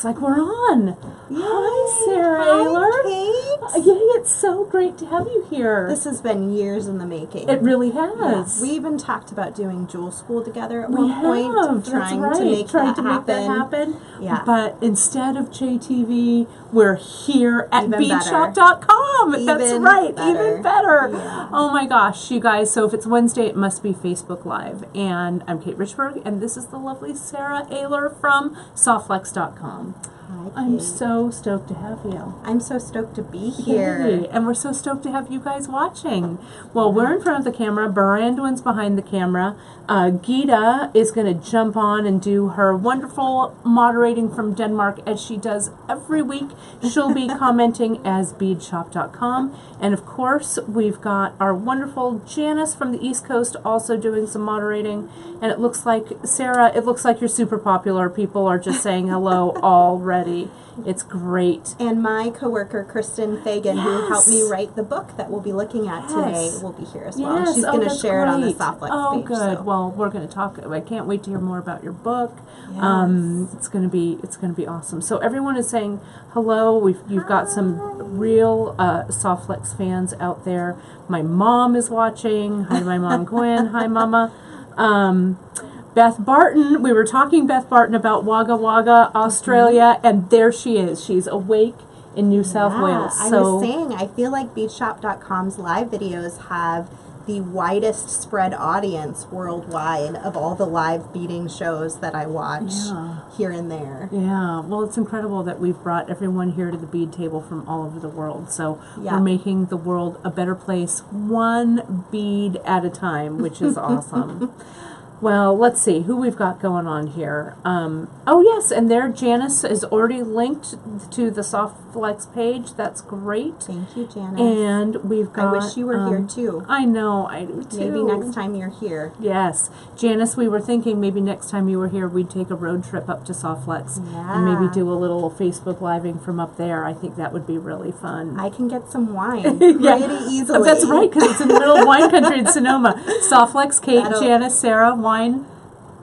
It's like we're on. Yay. Hi, Sarah Hi, Ayler. Kate. Yay, it's so great to have you here. This has been years in the making. It really has. Yeah. We even talked about doing Jewel School together at one point. Trying to make that happen. Yeah. But instead of JTV, we're here at Even beadshop.com. That's right. Better. Even better. Yeah. Oh my gosh, you guys. So if it's Wednesday, it must be Facebook Live. And I'm Kate Richburg, and this is the lovely Sara Ayler from softflex.com. Hi, Kate. I'm so stoked to have you. I'm so stoked to be here. Yay. And we're so stoked to have you guys watching. Well, we're in front of the camera. Brandon's behind the camera. Gita is going to jump on and do her wonderful moderating from Denmark as she does every week. She'll be commenting as beadshop.com. And of course, we've got our wonderful Janice from the East Coast also doing some moderating. And it looks like, Sarah, it looks like you're super popular. People are just saying hello already. It's great. And my coworker, Kristen Fagan, who helped me write the book that we'll be looking at today, will be here as well. She's going to share it on the Softflex page. Good. So. Well, we're going to talk. I can't wait to hear more about your book. Yes. It's going to be awesome. So everyone is saying hello. You've got some real Softflex fans out there. My mom is watching. Hi, my mom Gwen. Hi, Mama. Beth Barton, we were talking Beth Barton about Wagga Wagga, Australia, and there she is. She's awake in New South Wales. I was saying, I feel like beadshop.com's live videos have the widest spread audience worldwide of all the live beading shows that I watch here and there. Yeah, well, it's incredible that we've brought everyone here to the bead table from all over the world. So we're making the world a better place, one bead at a time, which is awesome. Well, let's see who we've got going on here. Oh, yes, and there Janice is already linked to the Softflex page. That's great. Thank you, Janice. And we've got... I wish you were here, too. I know, I do, too. Maybe next time you're here. Yes. Janice, we were thinking maybe next time you were here, we'd take a road trip up to Softflex and maybe do a little Facebook Living from up there. I think that would be really fun. I can get some wine pretty easily. That's right, because it's in the middle of wine country in Sonoma. Softflex, Kate, Janice, Sarah, wine.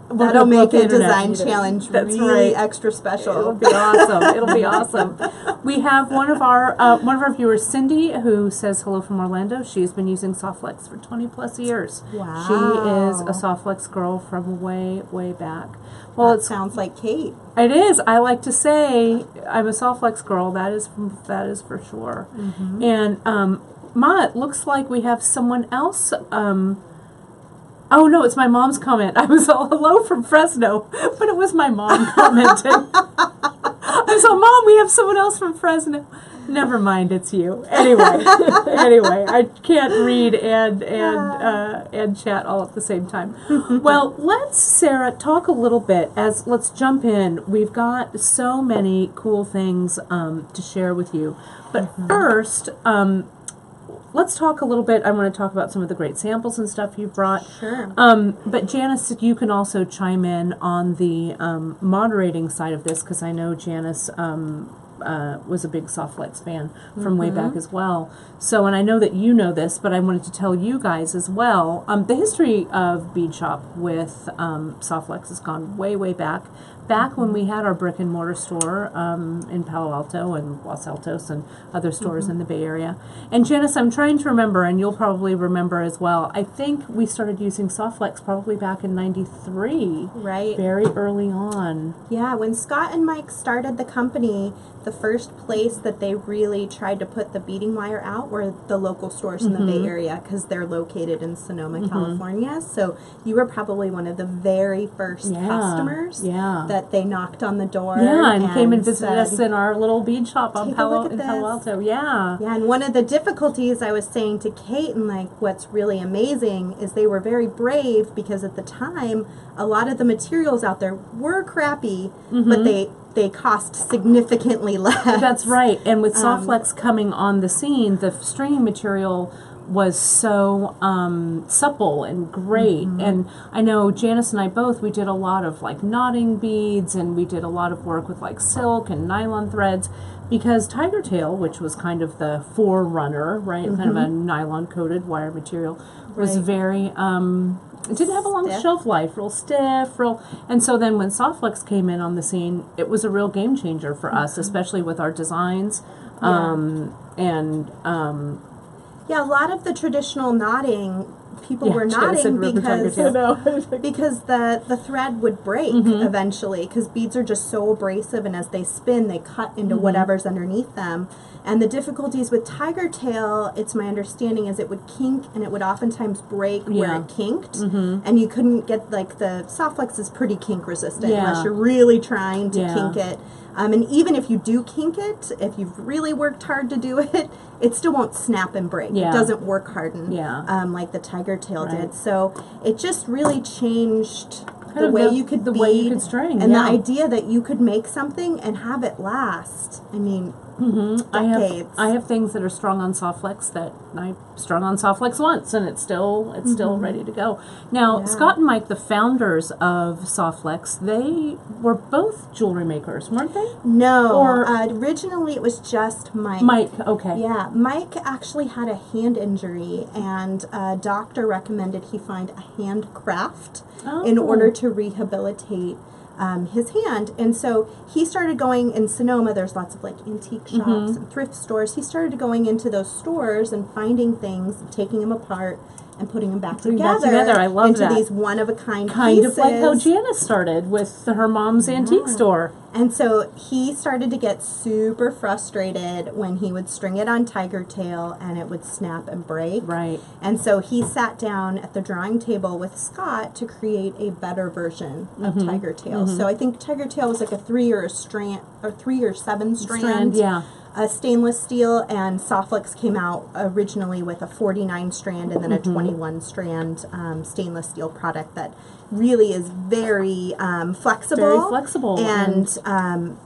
That'll make a design challenge really extra special. It'll be awesome. It'll be awesome. We have one of our viewers, Cindy, who says hello from Orlando. She's been using Softflex for 20 plus years. Wow. She is a Softflex girl from way, way back. Well, it sounds like Kate. It is. I like to say I'm a Softflex girl. That is for sure. Mm-hmm. And Ma, it looks like we have someone else. Oh, no, it's my mom's comment. I was all hello from Fresno, but it was my mom commenting. I was all, Mom, we have someone else from Fresno. Never mind, it's you. Anyway, I can't read and chat all at the same time. Well, let's, Sarah, talk a little bit. Let's jump in. We've got so many cool things to share with you. But first, let's talk a little bit. I want to talk about some of the great samples and stuff you've brought. Sure. But Janice, you can also chime in on the moderating side of this, because I know Janice was a big Softflex fan from way back as well. So, and I know that you know this, but I wanted to tell you guys as well. The history of Bead Shop with Softflex has gone way, way back. Back when we had our brick and mortar store in Palo Alto and Los Altos and other stores in the Bay Area. And Janice, I'm trying to remember, and you'll probably remember as well, I think we started using Softflex probably back in '93. Right. Very early on. Yeah, when Scott and Mike started the company, the first place that they really tried to put the beading wire out were the local stores in the Bay Area, because they're located in Sonoma, California. So you were probably one of the very first customers that they knocked on the door. Yeah, and came and visited us in our little bead shop on Palo Alto. Yeah. Yeah, and one of the difficulties I was saying to Kate, and like what's really amazing, is they were very brave, because at the time a lot of the materials out there were crappy, but they cost significantly less. That's right. And with Softflex coming on the scene, the stringing material was so supple and great. And I know Janice and I both, we did a lot of like knotting beads, and we did a lot of work with like silk and nylon threads, because Tiger Tail, which was kind of the forerunner, right, kind of a nylon coated wire material, was very It didn't have a long Stiff. shelf life, real stiff, and so then when Softflex came in on the scene, it was a real game changer for us, especially with our designs, Yeah, a lot of the traditional knotting, people were Janice said knotting rubber tiger tail. because the thread would break eventually, because beads are just so abrasive, and as they spin, they cut into whatever's underneath them. And the difficulties with tiger tail, it's my understanding, is it would kink, and it would oftentimes break where it kinked, and you couldn't get, like, the Softflex is pretty kink resistant unless you're really trying to kink it. And even if you do kink it, if you've really worked hard to do it, it still won't snap and break. It doesn't work harden like the tiger tail did. So it just really changed the way you could way you could string, and the idea that you could make something and have it last. I mean, decades. I have things that are strung on Softflex that I strung on Softflex once, and it's still ready to go. Now, Scott and Mike, the founders of Softflex, they were both jewelry makers, weren't they? No, Or originally it was just Mike. Mike, okay. Yeah, Mike actually had a hand injury, and a doctor recommended he find a handcraft in order to rehabilitate his hand. And so he started going in Sonoma. There's lots of, like, antique shops and thrift stores. He started going into those stores and finding things, taking them apart, and putting them back together. I love into that. these one-of-a-kind Kind pieces. of like how Janice started with her mom's antique store. And so he started to get super frustrated when he would string it on tiger tail and it would snap and break. Right. And so he sat down at the drawing table with Scott to create a better version of tiger tail. So I think tiger tail was like a 3 or 7 strand. Stainless steel, and Softflex came out originally with a 49 strand and then a 21 strand stainless steel product that really is very flexible. Very flexible. And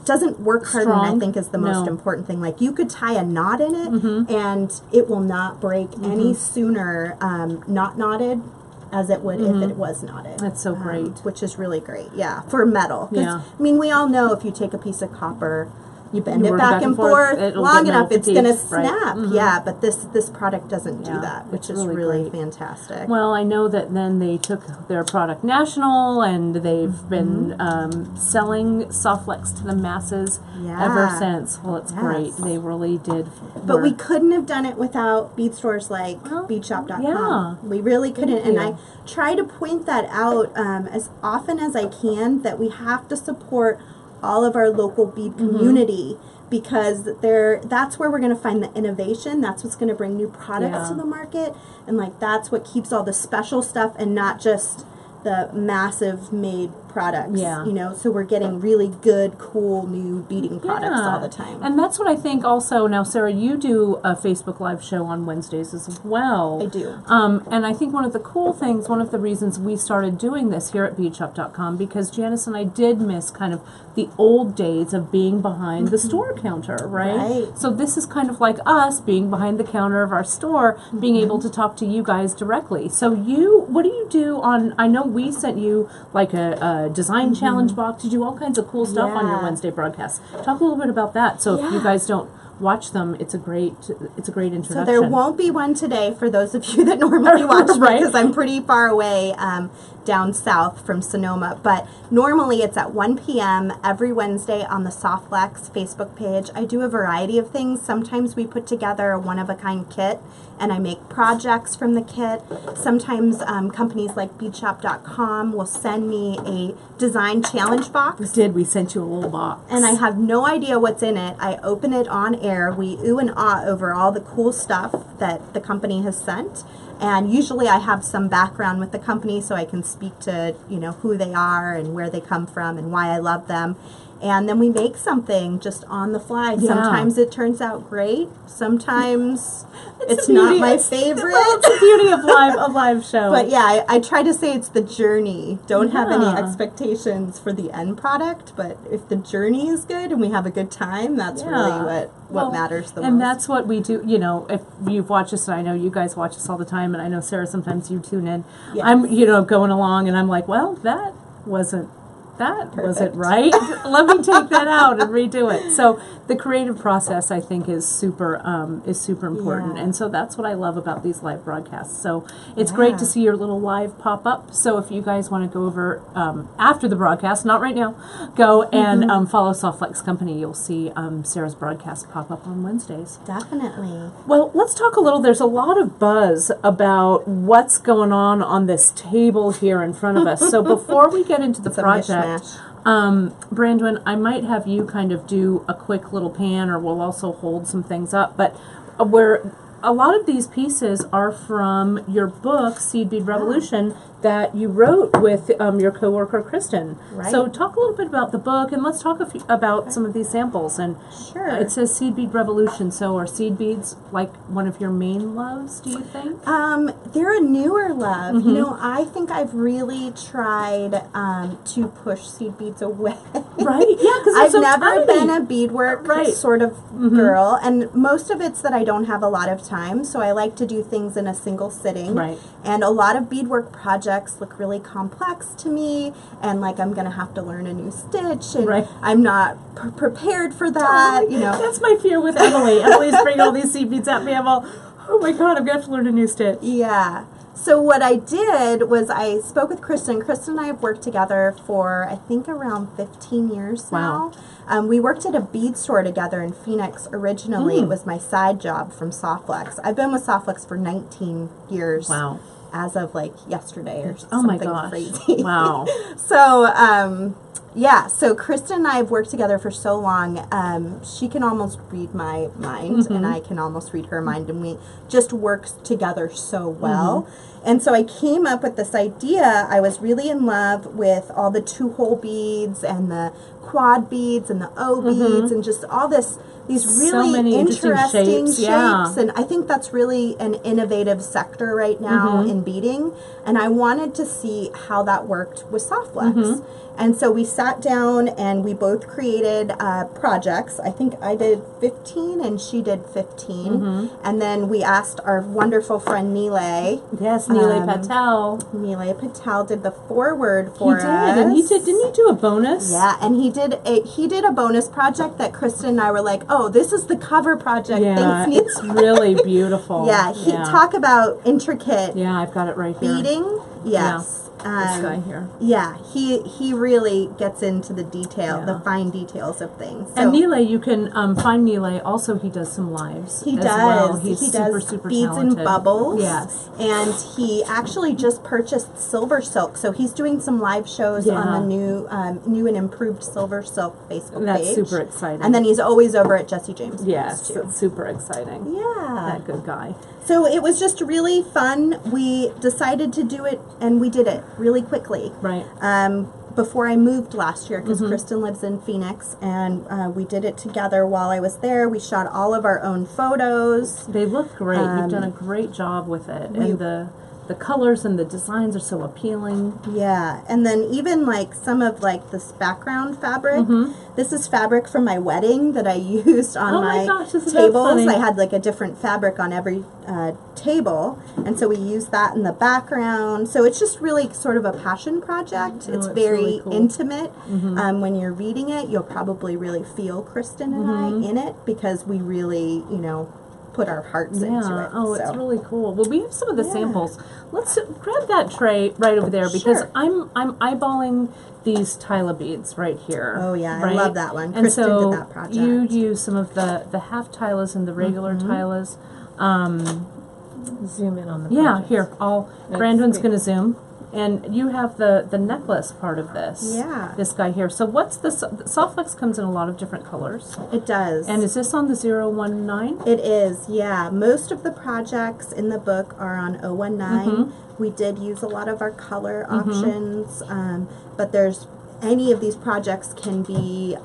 doesn't work hard, and I think is the most No. important thing. Like, you could tie a knot in it and it will not break any sooner not knotted as it would if it was knotted. That's so great. Which is really great, for metal. 'Cause, Yeah. I mean, we all know if you take a piece of copper, you bend You it work back and forth it'll long get enough, it's going to fatigue, right. snap. But this product doesn't do Yeah, that, which it's is really really great. fantastic. Well, I know that then they took their product national, and they've been selling Softflex to the masses ever since. Well, it's great. They really did. But we couldn't have done it without bead stores like beadshop.com. Yeah. We really couldn't. And you. I try to point that out as often as I can, that we have to support all of our local bead community, because that's where we're going to find the innovation. That's what's going to bring new products to the market, and, like, that's what keeps all the special stuff and not just the massive made products. You know, so we're getting really good, cool, new beading products all the time. And that's what I think also. Now, Sarah, you do a Facebook Live show on Wednesdays as well. I do. And I think one of the cool things, one of the reasons we started doing this here at beadshop.com, because Janice and I did miss kind of the old days of being behind the store counter, right? So this is kind of like us being behind the counter of our store, being able to talk to you guys directly. So what do you do on, I know we sent you like a design challenge box. You do all kinds of cool stuff on your Wednesday broadcasts. Talk a little bit about that. So if you guys don't watch them, it's a great introduction. So there won't be one today for those of you that normally watch me, because I'm pretty far away down south from Sonoma. But normally it's at 1 p.m. every Wednesday on the Softflex Facebook page. I do a variety of things. Sometimes we put together a one-of-a-kind kit, and I make projects from the kit. Sometimes companies like beadshop.com will send me a design challenge box. We sent you a little box. And I have no idea what's in it. I open it on air. We ooh and ah over all the cool stuff that the company has sent. And usually I have some background with the company, so I can speak to, you know, who they are and where they come from and why I love them. And then we make something just on the fly. Sometimes it turns out great. Sometimes it's not my favorite. Well, it's the beauty of a live show. But yeah, I try to say it's the journey. Don't have any expectations for the end product, but if the journey is good and we have a good time, that's really what matters the most. And that's what we do. You know, if you've watched us, and I know you guys watch us all the time, and I know, Sarah, sometimes you tune in. I'm, going along, and I'm like, well, that wasn't that Perfect. wasn't right. Let me take that out and redo it. So the creative process, I think, is super important, Yeah. and so that's what I love about these live broadcasts. So it's great to see your little live pop up. So if you guys want to go over after the broadcast, not right now, go and follow Softflex Company. You'll see Sarah's broadcast pop up on Wednesdays. Definitely. Well, let's talk a little. There's a lot of buzz about what's going on this table here in front of us. So before we get into the It's a project, mishmash. Brandon, I might have you kind of do a quick little pan, or we'll also hold some things up. But where a lot of these pieces are from your book, Seed Bead Revolution, that you wrote with your coworker Kristen. Right. So talk a little bit about the book, and let's talk about some of these samples. And Sure. it says Seed Bead Revolution. So are seed beads like one of your main loves, do you think? They're a newer love. You know, I think I've really tried to push seed beads away. Right? Yeah, because I've so never tiny. been a beadwork Right. sort of girl, and most of it's that I don't have a lot of time, so I like to do things in a single sitting. Right. And a lot of beadwork projects look really complex to me, and like I'm gonna have to learn a new stitch, and Right. I'm not prepared for that. You know. That's my fear with Emily. Emily's bringing all these seed beads at me. I'm all, oh my God, I'm going to have to learn a new stitch. Yeah. So what I did was I spoke with Kristen. Kristen and I have worked together for, I think, around 15 years now. Wow. We worked at a bead store together in Phoenix originally. It was my side job from Softflex. I've been with Softflex for 19 years. Wow. As of like yesterday or Oh my something gosh. crazy. Wow. So, yeah, so Kristen and I have worked together for so long. She can almost read my mind, and I can almost read her mind, and we just work together so well. And so I came up with this idea. I was really in love with all the two-hole beads and the quad beads and the O beads and just all these really many interesting shapes, yeah. And I think that's really an innovative sector right now in beading. And I wanted to see how that worked with Softflex. And so we sat down and we both created projects. I think I did 15 and she did 15. And then we asked our wonderful friend Nilay. Yes, Nilay Patel. Nilay Patel did the foreword for us. He did, and didn't he do a bonus? Yeah, and he did a bonus project that Kristen and I were like, oh, this is the cover project. Yeah, Thanks, Nilay. it's really beautiful. Yeah, talk about intricate Yeah, I've got it right here. beading. Yes. This guy here. Yeah, he really gets into the detail, the fine details of things. So And Nilay, you can find Nilay. Also, he does some lives. he as does. Well. He's He super, does super beads talented. and bubbles. Yes. And he actually just purchased Silver Silk, so he's doing some live shows on the new and improved Silver Silk Facebook That's page. super exciting. And then he's always over at Jesse James. Yes, too. it's super exciting. Yeah. That good guy. So it was just really fun. We decided to do it, and we did it really quickly. Right. Before I moved last year, because Kristen lives in Phoenix, and we did it together while I was there. We shot all of our own photos. They look great. You've done a great job with it. And the colors and the designs are so appealing. Yeah, and then even like some of like this background fabric. This is fabric from my wedding that I used on my gosh, this is so tables. funny. I had like a different fabric on every table, and so we used that in the background. So it's just really sort of a passion project. It's very really cool. intimate. When you're reading it, you'll probably really feel Kristen and I in it, because we really, put our hearts into it. Oh, it's really cool. Well, we have some of the samples. Let's grab that tray right over there, because Sure. I'm eyeballing these Tyla beads right here. Oh yeah, right? I love that one. And Kristen so did that project. you use some of the half Tylas and the regular Tylas. Zoom in on the Yeah, project. here. Brandon's going to zoom. And you have the necklace part of this. Yeah. This guy here. So what's this? Softflex comes in a lot of different colors. It does. And is this on the 019? It is, yeah. Most of the projects in the book are on 019. We did use a lot of our color options, but any of these projects can be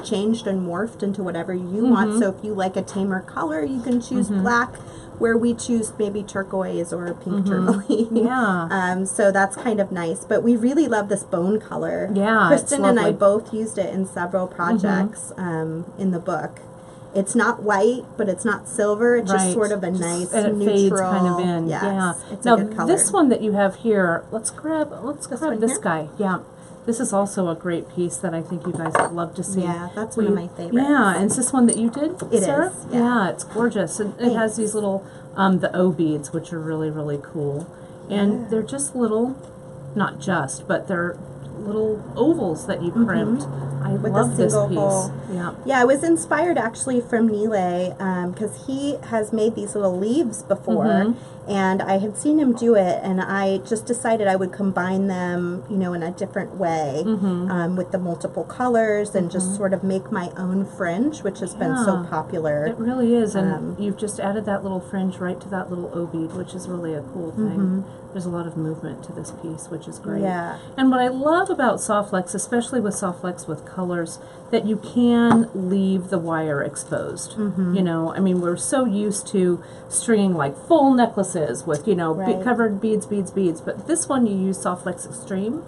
changed and morphed into whatever you want. So if you like a tamer color, you can choose black, where we choose maybe turquoise or pink tourmaline. Yeah. So that's kind of nice. But we really love this bone color. Yeah, Kristen it's and I lovely. both used it in several projects in the book. It's not white, but it's not silver. It's just sort of a nice and it neutral. fades kind of in. Yes, Yeah. it's Now a good color. this one that you have here, let's grab one this here? guy. Yeah. This is also a great piece that I think you guys would love to see. Yeah, that's one of my favorites. Yeah, and is this one that you did, It Sarah? is, yeah. It's gorgeous. And it has these little, the O beads, which are really, really cool. And they're just little, not just, but they're little ovals that you crimped. I With love a this single piece. hole. Yeah. Yeah, I was inspired actually from Nile because he has made these little leaves before, and I had seen him do it, and I just decided I would combine them, you know, in a different way with the multiple colors and just sort of make my own fringe, which has been so popular. It really is, and you've just added that little fringe right to that little O bead, which is really a cool thing. There's a lot of movement to this piece, which is great. Yeah. And what I love about Softflex, especially with Softflex with colors, that you can leave the wire exposed. You know, I mean, we're so used to stringing like full necklaces with, you know, covered beads, but this one you use Softflex Extreme,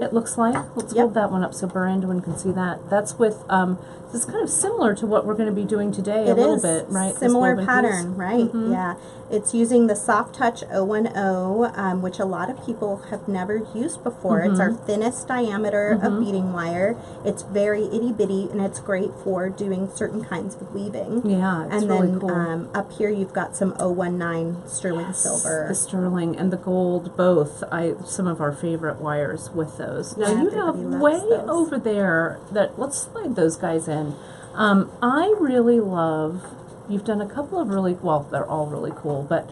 it looks like. Let's hold that one up so Brandon can see that. That's with, this is kind of similar to what we're going to be doing today a little bit, right? Similar pattern, right? Yeah. It's using the Soft Touch 010, which a lot of people have never used before. It's our thinnest diameter of beading wire. It's very itty bitty, and it's great for doing certain kinds of weaving. Yeah, it's and really then cool. Up here you've got some 019 sterling silver. The sterling and the gold, both. Some of our favorite wires with those. Now you have way over there let's slide those guys in. I really love. You've done a couple of really, well, they're all really cool, but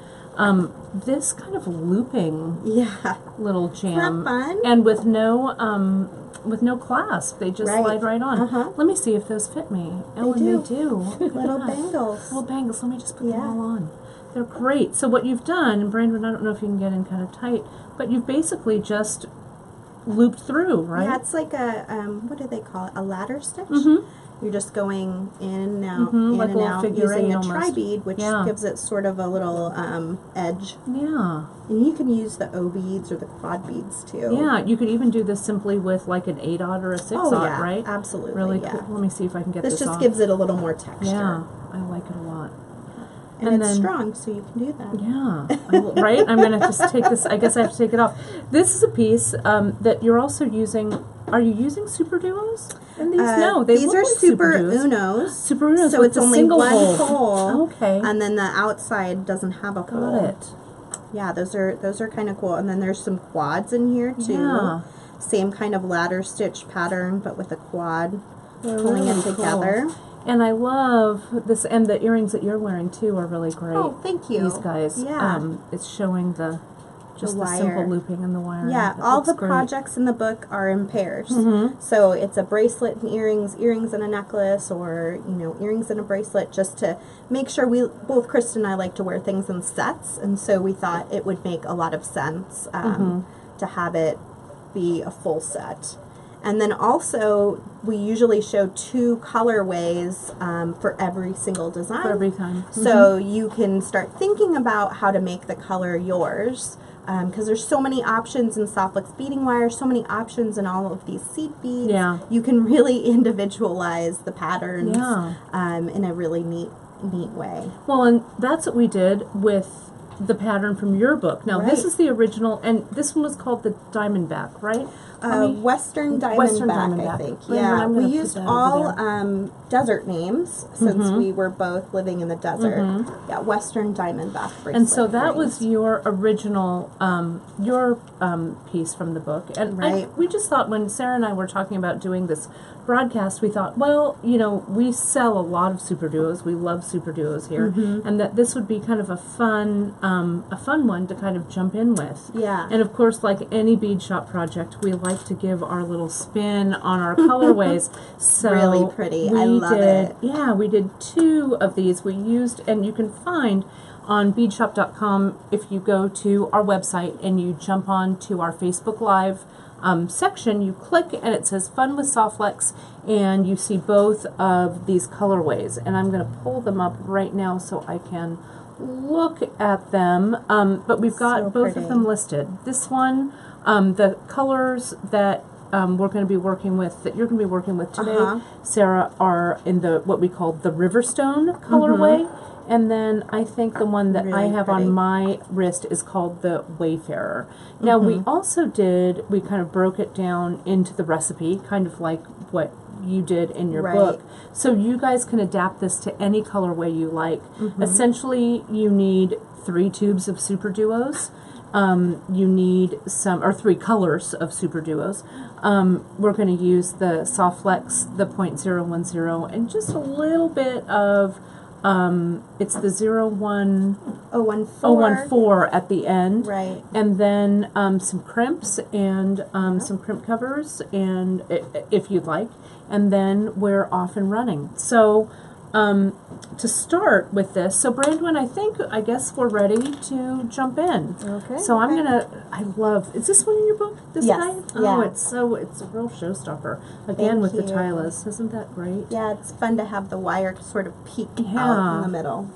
this kind of looping little jam. Isn't that fun? And with no clasp. They just slide right on. Let me see if those fit me. Oh, and they do. Little bangles. Little bangles. Let me just put them all on. They're great. So what you've done, and Brandon, I don't know if you can get in kind of tight, but you've basically just looped through, right? Yeah, it's like a, what do they call it? A ladder stitch? You're just going in and out, like in and out, using a almost. tri-bead, which gives it sort of a little edge. Yeah. And you can use the O beads or the quad beads too. Yeah, you could even do this simply with like an 8/0 or a 6/0, right? Absolutely. Really cool. Let me see if I can get this just off. gives it a little more texture. Yeah, I like it a lot. And it's strong, so you can do that. Yeah, right? I'm going to just take this, I guess I have to take it off. This is a piece that you're also using. Are you using super duos? And these, no, they these look are like super duos. unos. Super unos, so with it's a only single one hole. Okay. And then the outside doesn't have a hole. Got it. Yeah, those are kind of cool. And then there's some quads in here too. Yeah. Same kind of ladder stitch pattern, but with a quad pulling really it together. Cool. And I love this, and the earrings that you're wearing too are really great. Oh, thank you. These guys. Yeah. It's showing the simple looping and the wiring. Yeah, all the projects in the book are in pairs. So it's a bracelet and earrings and a necklace, or earrings and a bracelet, just to make sure both Krista and I like to wear things in sets, and so we thought it would make a lot of sense to have it be a full set. And then also, we usually show 2 colorways for every single design. For every time. So you can start thinking about how to make the color yours. Because there's so many options in Softflex beading wire, so many options in all of these seed beads. Yeah. You can really individualize the patterns in a really neat way. Well, and that's what we did with the pattern from your book. Now, this is the original, and this one was called the Diamondback, right? Western Diamondback, I think. Yeah, we used all desert names since we were both living in the desert. Yeah, Western Diamondback bracelet. And so that was your original, piece from the book. And we just thought, when Sarah and I were talking about doing this broadcast, we thought, well, we sell a lot of super duos. We love super duos here, and that this would be kind of a fun one to kind of jump in with. Yeah. And of course, like any bead shop project, we like to give our little spin on our colorways. So really pretty. I love it. Yeah, we did 2 of these. We used, and you can find on beadshop.com if you go to our website and you jump on to our Facebook Live section, you click and it says Fun with Softflex, and you see both of these colorways. And I'm going to pull them up right now so I can look at them. But we've got both of them listed. This one, the colors that we're going to be working with, that you're going to be working with today, Uh-huh. Sarah, are in the what we call the Riverstone colorway. And then I think the one that I Really have pretty. on my wrist is called the Wayfarer. Now, we also we kind of broke it down into the recipe, kind of like what you did in your Right. book. So you guys can adapt this to any colorway you like. Essentially, you need 3 tubes of Super Duos. You need or 3 colors of Super Duos. We're going to use the Soft Flex, the .010, and just a little bit of it's the 01014 at the end. Right. And then some crimps and some crimp covers, and if you'd like. And then we're off and running. So to start with this, so Brandon, I guess we're ready to jump in. Okay. So I love, is this one in your book? This Yes, guy? yeah. Oh, it's a real showstopper. Again, Thank with the you. Tylas. Isn't that great? Yeah, it's fun to have the wire sort of peek Yeah. out in the middle.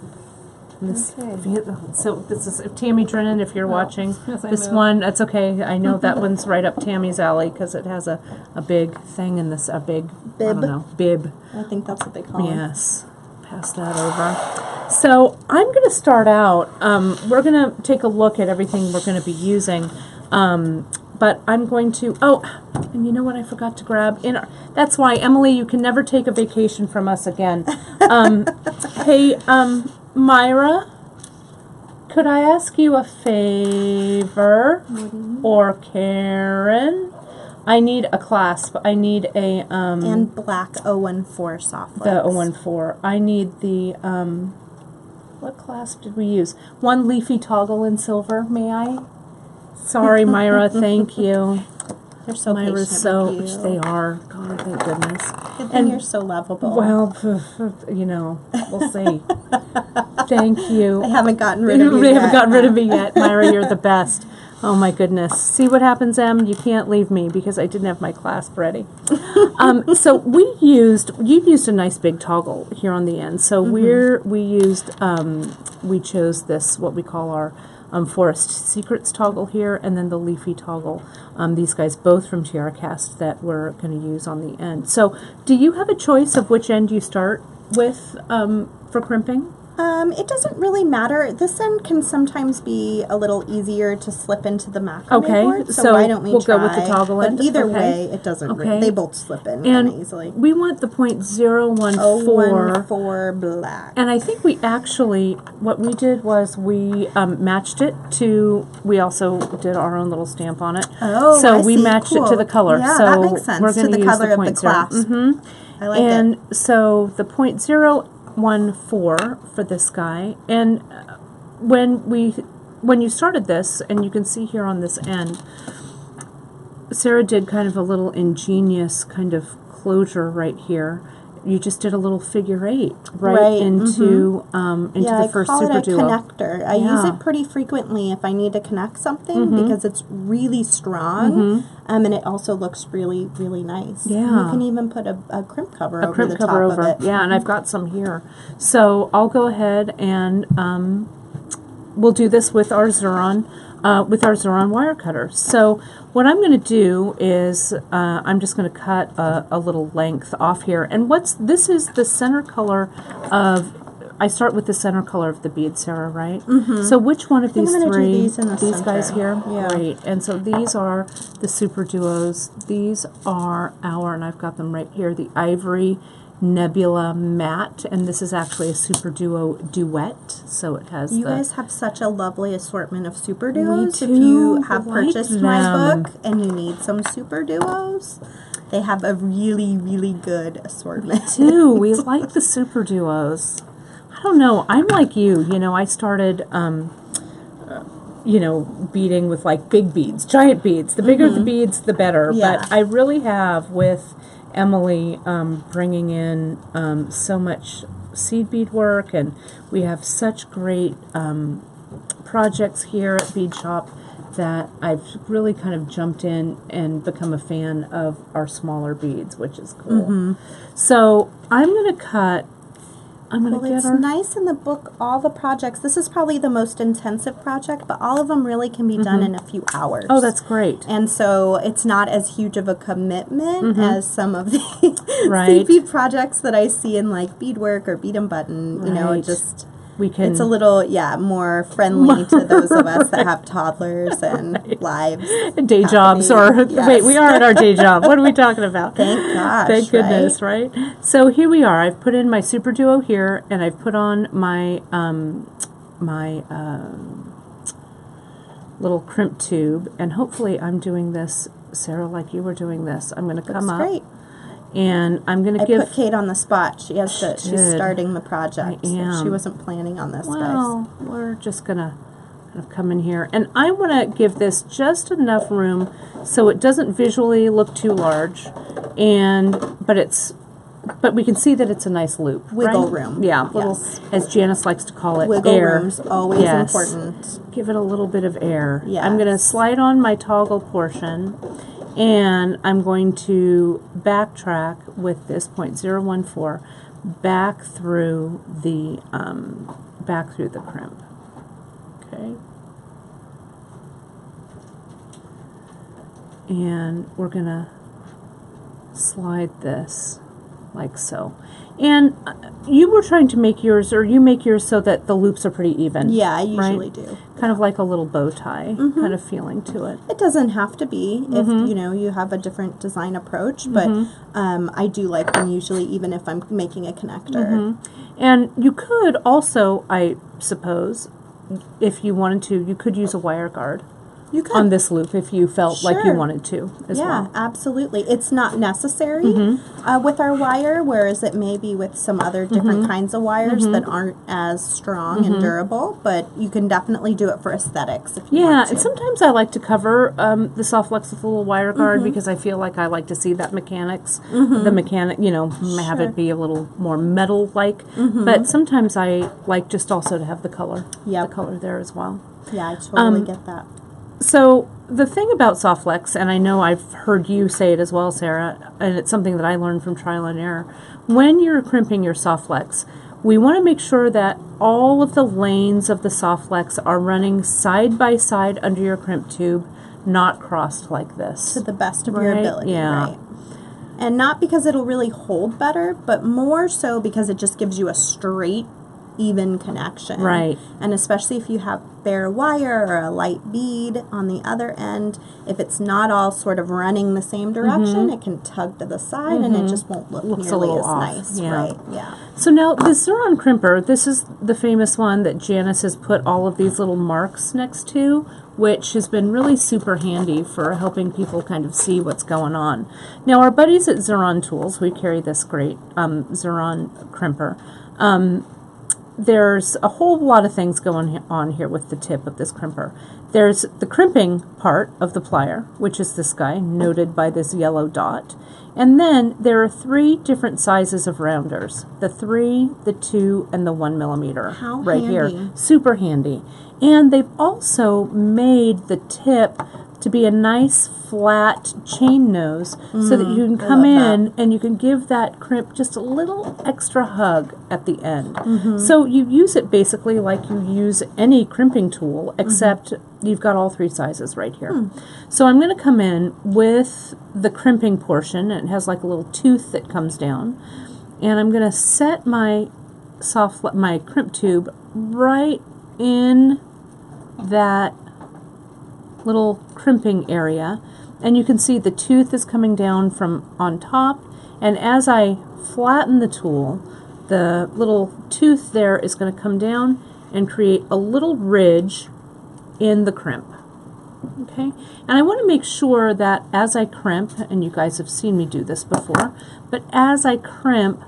This, Okay. So this is Tammy Drennan, if you're watching. yes, I This know. one, that's okay. I know that one's right up Tammy's alley because it has a big thing in this, a big, I don't Bib. know, bib. I think that's what they call them. Yes. Pass that over. So I'm going to start out. We're going to take a look at everything we're going to be using. But I'm going to, and you know what I forgot to grab? That's why, Emily, you can never take a vacation from us again. Hey, Myra, could I ask you a favor? Or Karen? I need a clasp. I need a, And black 014 soft the flex. 014. I need the, what clasp did we use? One leafy toggle in silver, may I? Sorry, Myra, thank you. They're so Myra's patient so, with you. they are. God, thank goodness. Good thing and- you're so lovable. Well, we'll see. Thank you. they haven't gotten rid of you They yet. haven't gotten rid of me yet. Myra, you're the best. Oh my goodness. See what happens, Em? You can't leave me because I didn't have my clasp ready. So you used a nice big toggle here on the end. So we chose this, what we call our Forest Secrets toggle here, and then the leafy toggle. These guys both from TiaraCast that we're going to use on the end. So do you have a choice of which end you start with for crimping? It doesn't really matter. This end can sometimes be a little easier to slip into the macrame Okay, board, so why don't we we'll try? go with the toggle but end. either Okay. way, it doesn't. Okay. They both slip in And kinda easily. we want the .014. 014 black. And I think what we did was we matched it to, we also did our own little stamp on it. Oh, so I we see. matched it Cool. to the color. Yeah, so that makes sense. We're To gonna the use color of the 0.0. clasp. I like And it. so the .014 for this guy, and when you started this, and you can see here on this end, Sarah did kind of a little ingenious kind of closure right here. You just did a little figure 8 Right, into Yeah, the first I call Super it a Duo. connector. I use Yeah. it pretty frequently if I need to connect something because it's really strong, and it also looks really, really nice. And Yeah. you can even put a crimp cover over Crimp the cover top over. of it. Yeah, and I've got some here. So I'll go ahead and we'll do this with our Xuron wire cutter. So what I'm going to do is I'm just going to cut a little length off here. And this is the center color of, I start with the center color of the bead, Sarah, right? Mm-hmm. So which one of these I'm gonna do three, these in the guys center. here? Yeah. Great. And so these are the Super Duos. These are and I've got them right here, the Ivory Nebula Matte, and this is actually a Super Duo Duet, so it has You the... guys have such a lovely assortment of super duos. If do you have like purchased my them. book and you need some super duos, they have a really, really good assortment. too. We like the Super Duos. I don't know. I'm like you. I started, beading with like big beads, giant beads. The bigger the beads, the better. Yeah. But I really have with Emily bringing in so much seed bead work, and we have such great projects here at Bead Shop that I've really kind of jumped in and become a fan of our smaller beads, which is cool. So I'm going to cut I'm going to get it's our... nice in the book, all the projects, this is probably the most intensive project, but all of them really can be done in a few hours. Oh, that's great. And so it's not as huge of a commitment as some of the Right. CP projects that I see in like beadwork or bead and button, you know, Right. just... We can... It's a little, more friendly to those of us that have toddlers and lives. Day jobs, or Yes. wait, we are at our day job. What are we talking about? Thank gosh, Thank goodness, right? So here we are. I've put in my Super Duo here, and I've put on my little crimp tube, and hopefully I'm doing this, Sarah, like you were doing this. I'm going to come up. Great. And I'm going to give... I put Kate on the spot. She's starting the project. I am. So she wasn't planning on this, Well, we're just going to kind of come in here. And I want to give this just enough room so it doesn't visually look too large. But we can see that it's a nice loop. Wiggle right? room. Yeah, little, Yes. as Janice likes to call it, Wiggle air. room's always Yes. important. Give it a little bit of air. Yes. I'm going to slide on my toggle portion, and I'm going to backtrack with this 0.014 back through the crimp. Okay. And we're going to slide this like so. And you were trying to make yours, or you make yours so that the loops are pretty even. Yeah, I usually right? do. Kind of like a little bow tie kind of feeling to it. It doesn't have to be if, you have a different design approach, but I do like them usually even if I'm making a connector. And you could also, I suppose, if you wanted to, you could use a wire guard. You could. On this loop if you felt like you Sure. wanted to as Yeah, well. absolutely. It's not necessary with our wire, whereas it may be with some other different kinds of wires that aren't as strong and durable, but you can definitely do it for aesthetics if you Yeah, want to. and sometimes I like to cover the soft flex with a little wire guard because I feel like I like to see that mechanics, the mechanic, have it be a little more metal-like, but sometimes I like just also to have the color, the color there as well. Yeah, I totally get that. So the thing about soft flex, and I know I've heard you say it as well, Sarah, and it's something that I learned from trial and error, when you're crimping your soft flex, we want to make sure that all of the lanes of the soft flex are running side by side under your crimp tube, not crossed like this. To the best of your ability, Yeah. right? And not because it'll really hold better, but more so because it just gives you a straight, even connection. Right. And especially if you have bare wire or a light bead on the other end, if it's not all sort of running the same direction, it can tug to the side and it just won't look Looks a nearly little as off. nice. Yeah. Right. Yeah. So now the Xuron crimper, this is the famous one that Janice has put all of these little marks next to, which has been really super handy for helping people kind of see what's going on. Now our buddies at Xuron Tools, we carry this great Xuron crimper. There's a whole lot of things going on here with the tip of this crimper. There's the crimping part of the plier, which is this guy, noted by this yellow dot. And then there are 3 different sizes of rounders. The 3, the 2, and the 1 millimeter. How right handy. here. Super handy. And they've also made the tip to be a nice flat chain nose so that you can come in and you can give that crimp just a little extra hug at the end. So you use it basically like you use any crimping tool, except you've got all 3 sizes right here. So I'm going to come in with the crimping portion, and it has like a little tooth that comes down, and I'm going to set my my crimp tube right in that little crimping area, and you can see the tooth is coming down from on top, and as I flatten the tool, the little tooth there is going to come down and create a little ridge in the crimp. Okay, and I want to make sure that as I crimp, and you guys have seen me do this before, but as I crimp,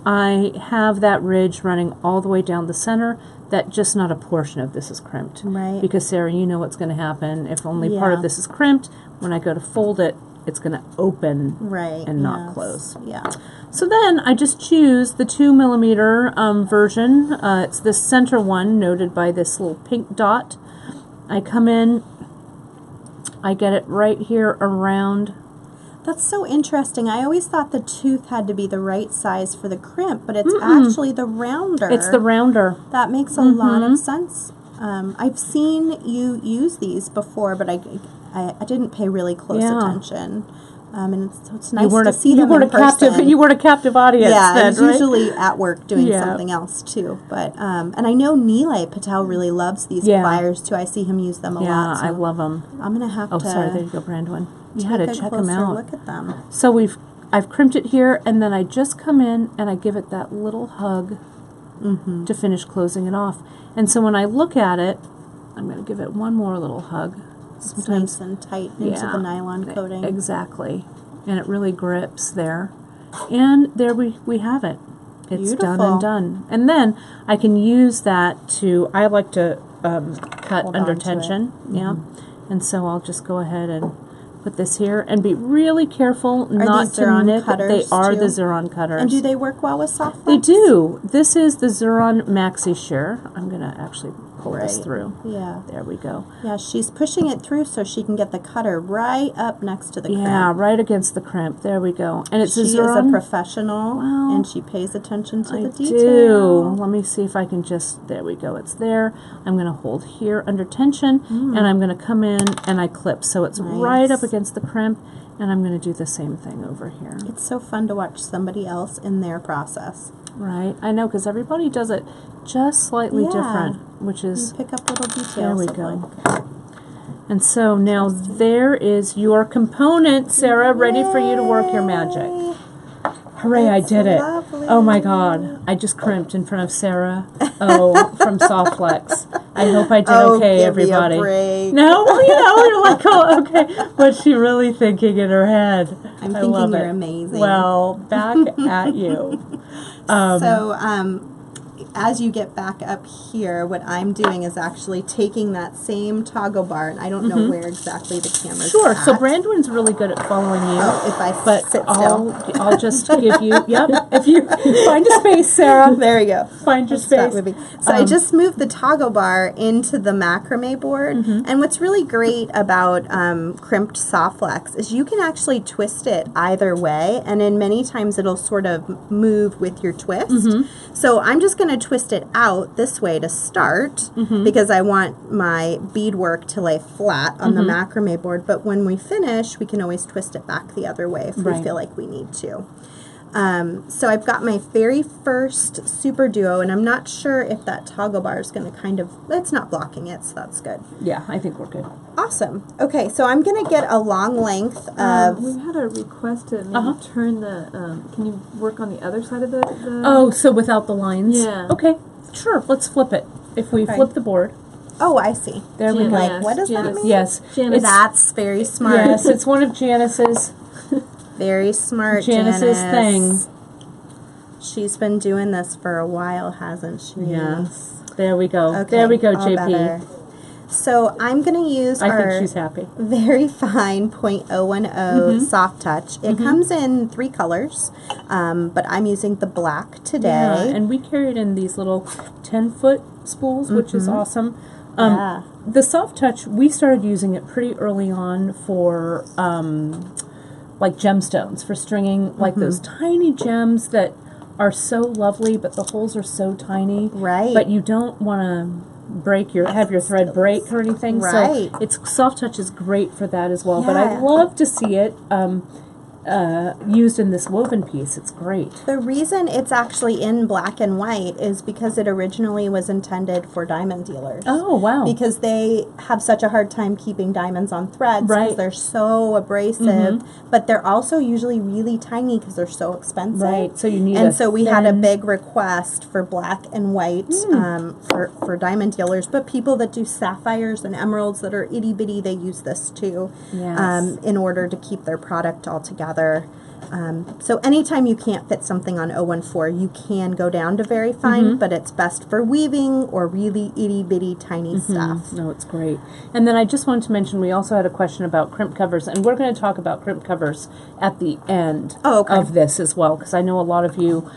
I have that ridge running all the way down the center, that just not a portion of this is crimped. Right. Because Sarah, you know what's going to happen. If only part of this is crimped, when I go to fold it, it's going to open and not close. Yeah. So then I just choose the 2 millimeter version. It's this center one, noted by this little pink dot. I come in, I get it right here around That's so interesting. I always thought the tooth had to be the right size for the crimp, but it's actually the rounder. It's the rounder. That makes a lot of sense. I've seen you use these before, but I didn't pay really close attention. And it's nice to see them in person. You weren't a captive audience. Yeah, then, I was right? usually at work doing something else too. But and I know Nilay Patel really loves these pliers too. I see him use them a lot. So I love them. I'm gonna have to. Oh, sorry, there you go, Brandon. You take had to a check them closer out. Look at them. So I've crimped it here, and then I just come in and I give it that little hug to finish closing it off. And so when I look at it, I'm going to give it one more little hug. It's nice and tight into the nylon coating. Exactly. And it really grips there. And there we have it. It's done and done. And then I can use that to, I like to cut under tension. Yeah. And so I'll just go ahead and put this here and be really careful not to nip. They are the Xuron cutters. And do they work well with soft They flex? do. This is the Xuron Maxi Shear. I'm going to actually pull this through. Yeah. There we go. Yeah, she's pushing it through so she can get the cutter right up next to the crimp. Yeah, right against the crimp. There we go. And it's she a Xuron. Is a professional, and she pays attention to the detail. Do. Let me see if I can just, there we go. It's there. I'm going to hold here under tension, and I'm going to come in and I clip. So it's right up against the crimp, and I'm going to do the same thing over here. It's so fun to watch somebody else in their process. Right. I know, because everybody does it just slightly different, which is... You pick up little details. There we go. And so now there is your component, Sarah, ready for you to work your magic. Hooray, I did it. Lovely. Oh my God. I just crimped in front of Sarah. Oh, from Softflex. I hope I did okay, everybody. Me a break. No, well, you're like, oh, okay. What's she really thinking in her head? I'm thinking you're amazing. Well, back at you. As you get back up here, what I'm doing is actually taking that same toggle bar, and I don't know where exactly the camera's Sure. at. So Brandon's really good at following you. If I sit I'll still. I'll just give you, if you find a space, Sarah. There we go. Find your space. So I just moved the toggle bar into the macrame board, and what's really great about crimped Softflex is you can actually twist it either way, and then many times it'll sort of move with your twist. So I'm just going to twist it out this way to start because I want my beadwork to lay flat on the macrame board, but when we finish, we can always twist it back the other way if we feel like we need to. So I've got my very first Super Duo, and I'm not sure if that toggle bar is going to kind of, it's not blocking it, so that's good. Yeah, I think we're good. Awesome. Okay, so I'm going to get a long length of... we had a request to maybe turn the, can you work on the other side of the... Oh, so without the lines? Yeah. Okay, sure, let's flip it. If we flip the board. Oh, I see. There we go. Like, what does that mean? Yes. Janice. That's very smart. Yes, it's one of Janice's... Very smart, Janice's Janice. thing. She's been doing this for a while, hasn't she? Yes. There we go. Okay, there we go, all JP. better. So I'm going to use I our think she's happy. very fine .010 Soft Touch. It comes in 3 colors, but I'm using the black today. Yeah, and we carry it in these little 10-foot spools, which is awesome. The Soft Touch, we started using it pretty early on for like gemstones, for stringing like those tiny gems that are so lovely, but the holes are so tiny. Right. But you don't want to have your thread break or anything. Right. So Soft Touch is great for that as well. Yeah. But I love to see it used in this woven piece. It's great. The reason it's actually in black and white is because it originally was intended for diamond dealers. Oh, wow. Because they have such a hard time keeping diamonds on threads because they're so abrasive, but they're also usually really tiny because they're so expensive. Right, so you need And so we had a big request for black and white for diamond dealers, but people that do sapphires and emeralds that are itty-bitty, they use this too in order to keep their product all together. So anytime you can't fit something on 014, you can go down to very fine, but it's best for weaving or really itty-bitty tiny stuff. No, it's great. And then I just wanted to mention we also had a question about crimp covers, and we're going to talk about crimp covers at the end of this as well, because I know a lot of you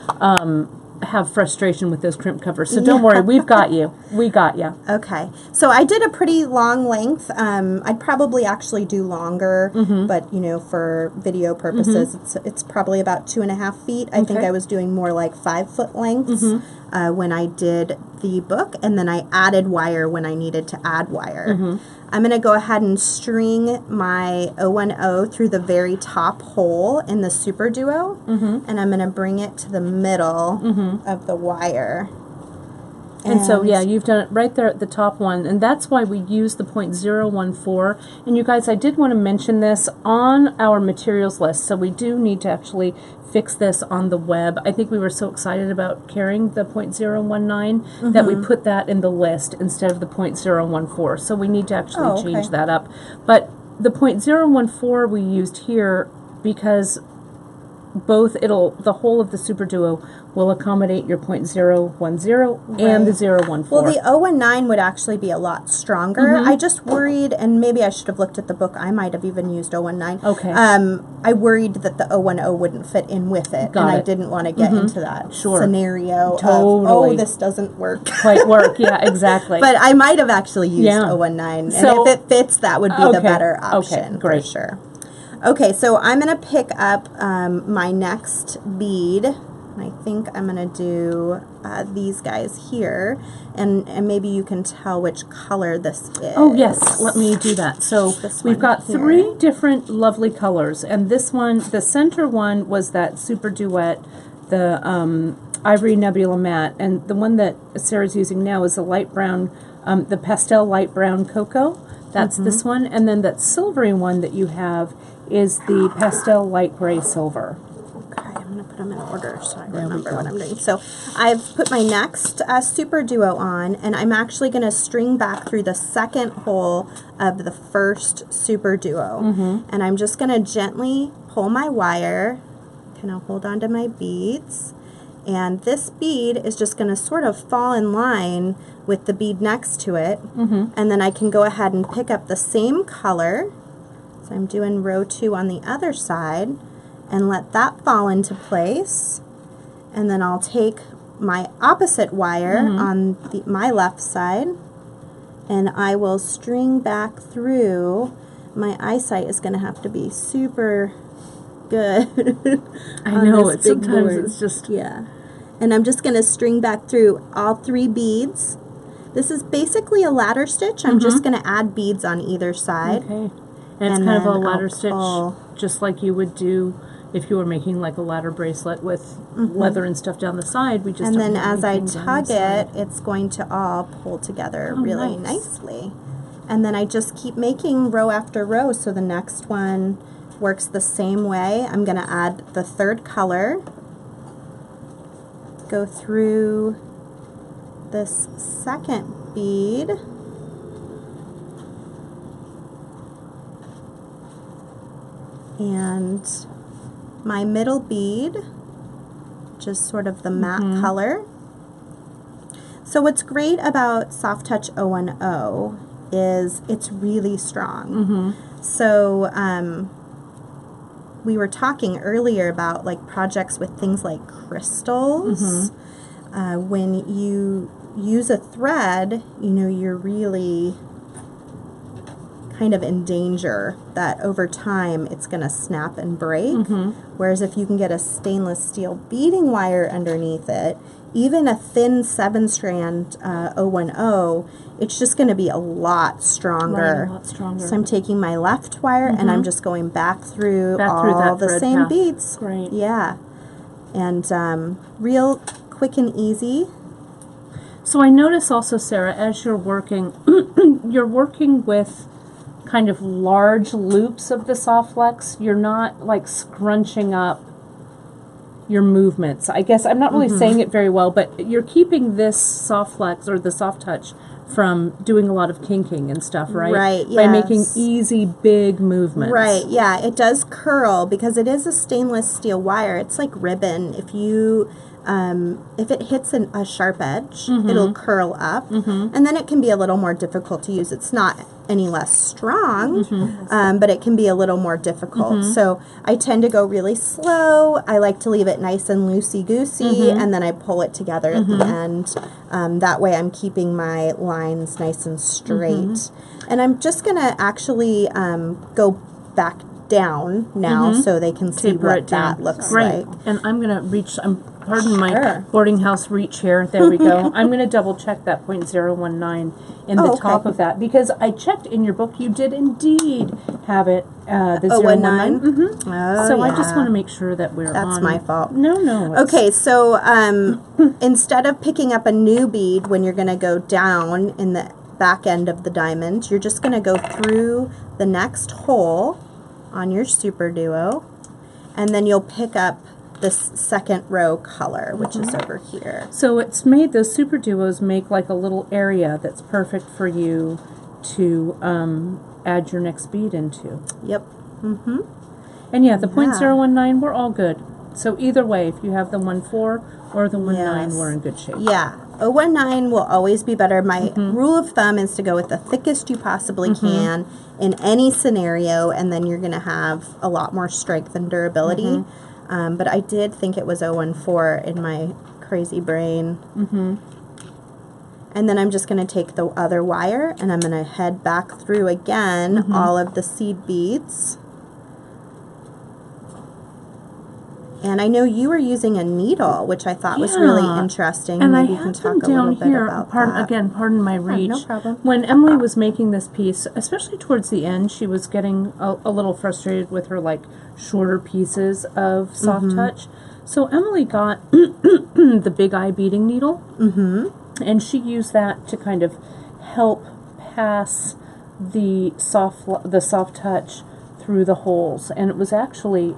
have frustration with those crimp covers. So don't worry, we've got you. We got you. Okay. So I did a pretty long length. I'd probably actually do longer, but, you know, for video purposes, it's probably about 2.5 feet. I think I was doing more like 5-foot lengths when I did the book, and then I added wire when I needed to add wire. I'm going to go ahead and string my 010 through the very top hole in the Super Duo, and I'm going to bring it to the middle of the wire. And so, yeah, you've done it right there at the top one, and that's why we use the .014. And you guys, I did want to mention this on our materials list, so we do need to actually fix this on the web. I think we were so excited about carrying the .019 that we put that in the list instead of the .014. So we need to actually change that up. But the .014 we used here because the whole of the Super Duo will accommodate your .010 and the 014. Well, the 019 would actually be a lot stronger. I just worried, and maybe I should have looked at the book. I might have even used 019. Okay. I worried that the 010 wouldn't fit in with it, I didn't want to get into that scenario of, oh, this doesn't work. Quite work, yeah, exactly. But I might have actually used 019, So, and if it fits, that would be the better option, great. for sure. Okay, so I'm going to pick up my next bead. I think I'm going to do these guys here, and maybe you can tell which color this is. Oh, yes, let me do that. So we've got 3 different lovely colors, and this one, the center one, was that Super Duet, the Ivory Nebula Matte, and the one that Sarah's using now is the light brown, the pastel light brown cocoa. That's this one, and then that silvery one that you have is the pastel light gray silver. Okay, I'm going to put them in order so I remember what I'm doing. So I've put my next Super Duo on, and I'm actually going to string back through the second hole of the first Super Duo. And I'm just going to gently pull my wire, kind of hold on to my beads, and this bead is just going to sort of fall in line with the bead next to it, and then I can go ahead and pick up the same color. So I'm doing row 2 on the other side, and let that fall into place, and then I'll take my opposite wire on my left side, and I will string back through. My eyesight is going to have to be super good. I know, it's sometimes it's just... Yeah. And I'm just going to string back through all 3 beads. This is basically a ladder stitch. I'm just going to add beads on either side. Okay. And it's kind of a ladder stitch, just like you would do if you were making like a ladder bracelet with leather and stuff down the side. We just and then as I tug it, it's going to all pull together really nice. nicely. And then I just keep making row after row, so the next one works the same way. I'm going to add the third color, go through this second bead, and my middle bead, just sort of the matte color. So what's great about Soft Touch 010 is it's really strong. So we were talking earlier about like projects with things like crystals. When you use a thread, you know, you're really kind of in danger that over time it's going to snap and break. Whereas if you can get a stainless steel beading wire underneath it, even a thin 7-strand 010, it's just going to be a lot stronger. Right, a lot stronger. So I'm taking my left wire and I'm just going back through all the same path. beads. Great. Yeah. And real quick and easy. So I notice also, Sarah, as you're working, you're working with kind of large loops of the soft flex. You're not like scrunching up your movements. I guess I'm not really saying it very well, but you're keeping this soft flex or the soft touch from doing a lot of kinking and stuff, right? Right, By making easy, big movements. Right, yeah, it does curl because it is a stainless steel wire. It's like ribbon. If you if it hits a sharp edge, it'll curl up, and then it can be a little more difficult to use. It's not any less strong, but it can be a little more difficult. So I tend to go really slow. I like to leave it nice and loosey-goosey, and then I pull it together at the end. That way I'm keeping my lines nice and straight. And I'm just going to actually go back down now so they can see Taper what it down. that looks Great. like. And I'm going to reach, pardon my boarding house reach here. There we go. I'm going to double check that 0.019 in the top of that, because I checked in your book. You did indeed have it, the 0.19. Oh, So I just want to make sure that we're That's on. my fault. No. Okay, so instead of picking up a new bead when you're going to go down in the back end of the diamond, you're just going to go through the next hole on your Super Duo, and then you'll pick up this second row color, which is over here. So it's made, those Super Duos make like a little area that's perfect for you to add your next bead into. Yep. And yeah, the 0.019, we're all good. So either way, if you have the 1.4 or the 1.9, we're in good shape. Yeah. 0.19 will always be better. My rule of thumb is to go with the thickest you possibly can in any scenario, and then you're going to have a lot more strength and durability. But I did think it was 0.14 in my crazy brain. And then I'm just going to take the other wire, and I'm going to head back through again all of the seed beads. And I know you were using a needle, which I thought was really interesting. And maybe I you can have talk them a little down bit here. about Pardon, that. pardon my reach. No problem. When Emily was making this piece, especially towards the end, she was getting a little frustrated with her like shorter pieces of soft touch. So Emily got the big eye beading needle, and she used that to kind of help pass the soft touch through the holes, and it was actually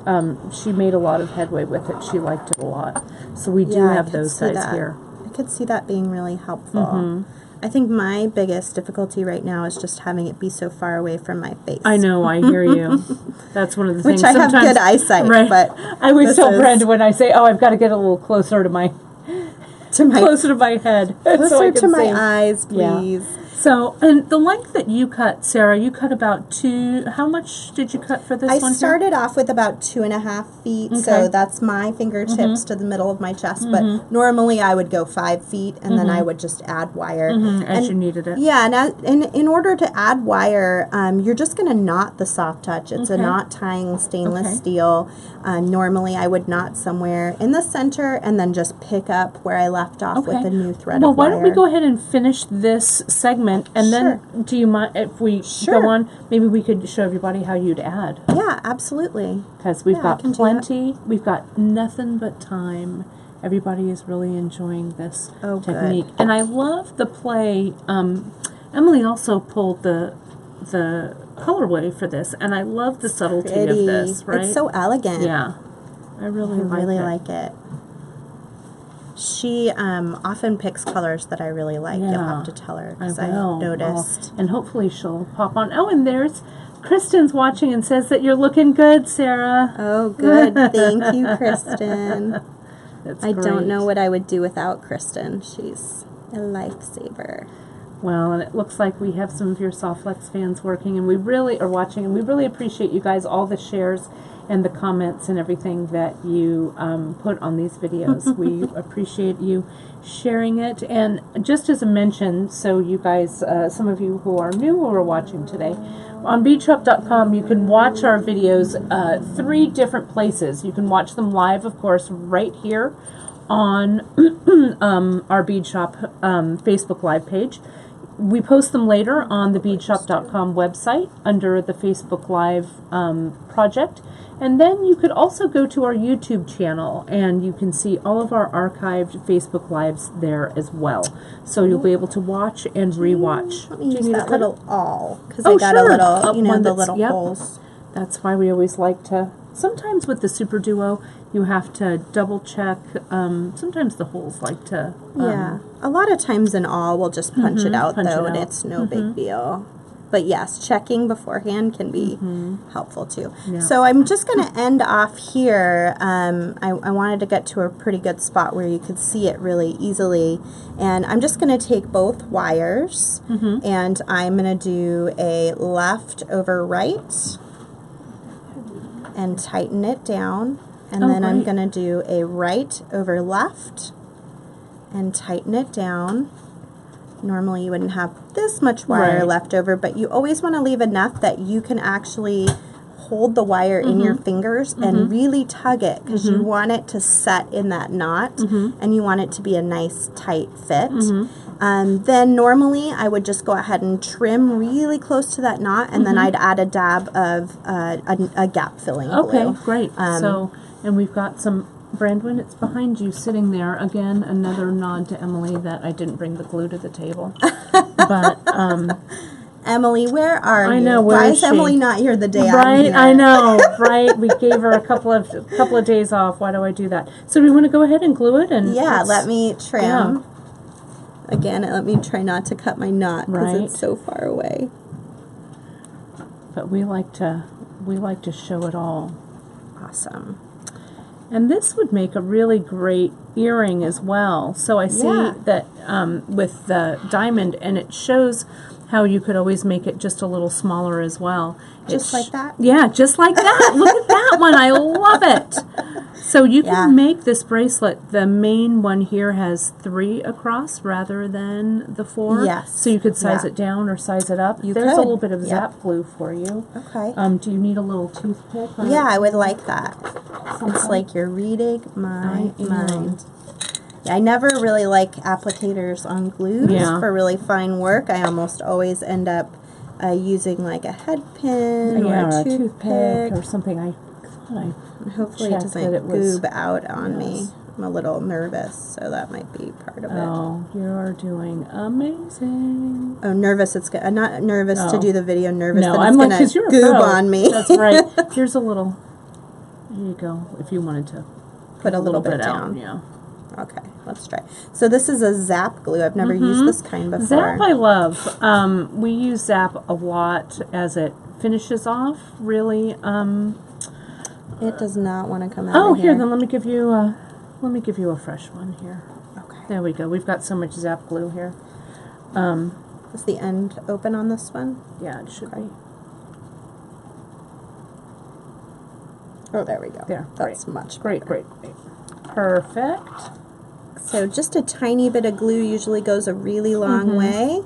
she made a lot of headway with it. She liked it a lot. So we do have those sides here. I could see that being really helpful. I think my biggest difficulty right now is just having it be so far away from my face. I know, I hear you. That's one of the things. Which I have good eyesight, right. but I always tell Brenda when I say, "Oh, I've got to get a little closer to my closer to my head, closer so I can to my see." eyes, please. Yeah. So, and the length that you cut, Sarah, you cut about 2. How much did you cut for this one? I started off with about 2.5 feet, so that's my fingertips to the middle of my chest. But normally I would go 5 feet, and then I would just add wire as you needed it. Yeah, and in order to add wire, you're just going to knot the soft touch. It's a knot tying stainless steel. Normally I would knot somewhere in the center, and then just pick up where I left off with a new thread of wire. Well, why don't we go ahead and finish this segment, and then do you mind if we go on? Maybe we could show everybody how you'd add. Yeah, absolutely. Because we've got plenty. We've got nothing but time. Everybody is really enjoying this technique, and I love the play. Emily also pulled the colorway for this, and I love the subtlety of this. Right? It's so elegant. Yeah, I really like it. She often picks colors that I really like. You'll have to tell her, because I've noticed. And hopefully she'll pop on. Oh, and there's Kristen's watching and says that you're looking good, Sarah. Oh, good. Thank you, Kristen. That's I great. don't know what I would do without Kristen. She's a lifesaver. Well, and it looks like we have some of your Softflex fans working, and we really are watching, and we really appreciate you guys, all the shares and the comments and everything that you put on these videos. We appreciate you sharing it. And just as a mention, so you guys, some of you who are new who are watching today, on beadshop.com you can watch our videos 3 different places. You can watch them live, of course, right here on our Bead Shop Facebook Live page. We post them later on the beadshop.com website under the Facebook Live project. And then you could also go to our YouTube channel, and you can see all of our archived Facebook Lives there as well. So you'll be able to watch and rewatch. Let me use that little awl, because Oh, I got sure. a little, One the that's- little yep. holes. That's why we always like to, sometimes with the Super Duo, you have to double check. Sometimes the holes like to. Yeah. A lot of times an awl will just punch it out, punch it though, and out. it's no big deal. But yes, checking beforehand can be helpful too. Yeah. So I'm just going to end off here. I wanted to get to a pretty good spot where you could see it really easily. And I'm just going to take both wires and I'm going to do a left over right and tighten it down. And then I'm going to do a right over left and tighten it down. Normally you wouldn't have this much wire left over, but you always want to leave enough that you can actually hold the wire in your fingers and really tug it, because you want it to set in that knot and you want it to be a nice tight fit. Then normally I would just go ahead and trim really close to that knot, and then I'd add a dab of a gap filling glue. Okay, great. And we've got some, Brandon, it's behind you sitting there. Again, another nod to Emily that I didn't bring the glue to the table. But, Emily, where are you? I know, where Why is is Emily she? not here the day I'm Right, here? I know, right? We gave her a couple of days off. Why do I do that? So do we want to go ahead and glue it? And Yeah, let me trim. Yeah. Again, let me try not to cut my knot because it's so far away. But we like to show it all. Awesome. And this would make a really great earring as well. So I see that with the diamond, and it shows how you could always make it just a little smaller as well. Just like that? Yeah, just like that. Look at that one. I love it. So you can make this bracelet. The main one here has 3 across rather than the 4. Yes. So you could size it down or size it up. There's a little bit of zap glue for you. Okay. Do you need a little toothpick? Yeah, I would like that. It's like you're reading my mind. Yeah, I never really like applicators on glues for really fine work. I almost always end up using like a head pin or a toothpick or something. I hopefully it doesn't goob out on me. I'm a little nervous, so that might be part of it. Oh, you're doing amazing. Oh, nervous. I'm not nervous to do the video. Nervous that I'm it's going to goob on me. That's right. Here's a little. There you go. If you wanted to put a little bit down. Yeah. Okay, let's try. So this is a zap glue. I've never used this kind before. Zap I love. We use zap a lot as it finishes off. Really. It does not want to come out. Oh, here. Then let me give you a fresh one here. Okay. There we go. We've got so much zap glue here. Is the end open on this one? Yeah, it should be. Oh, there we go. There. That's much Great. better. Great. Perfect. So just a tiny bit of glue usually goes a really long way,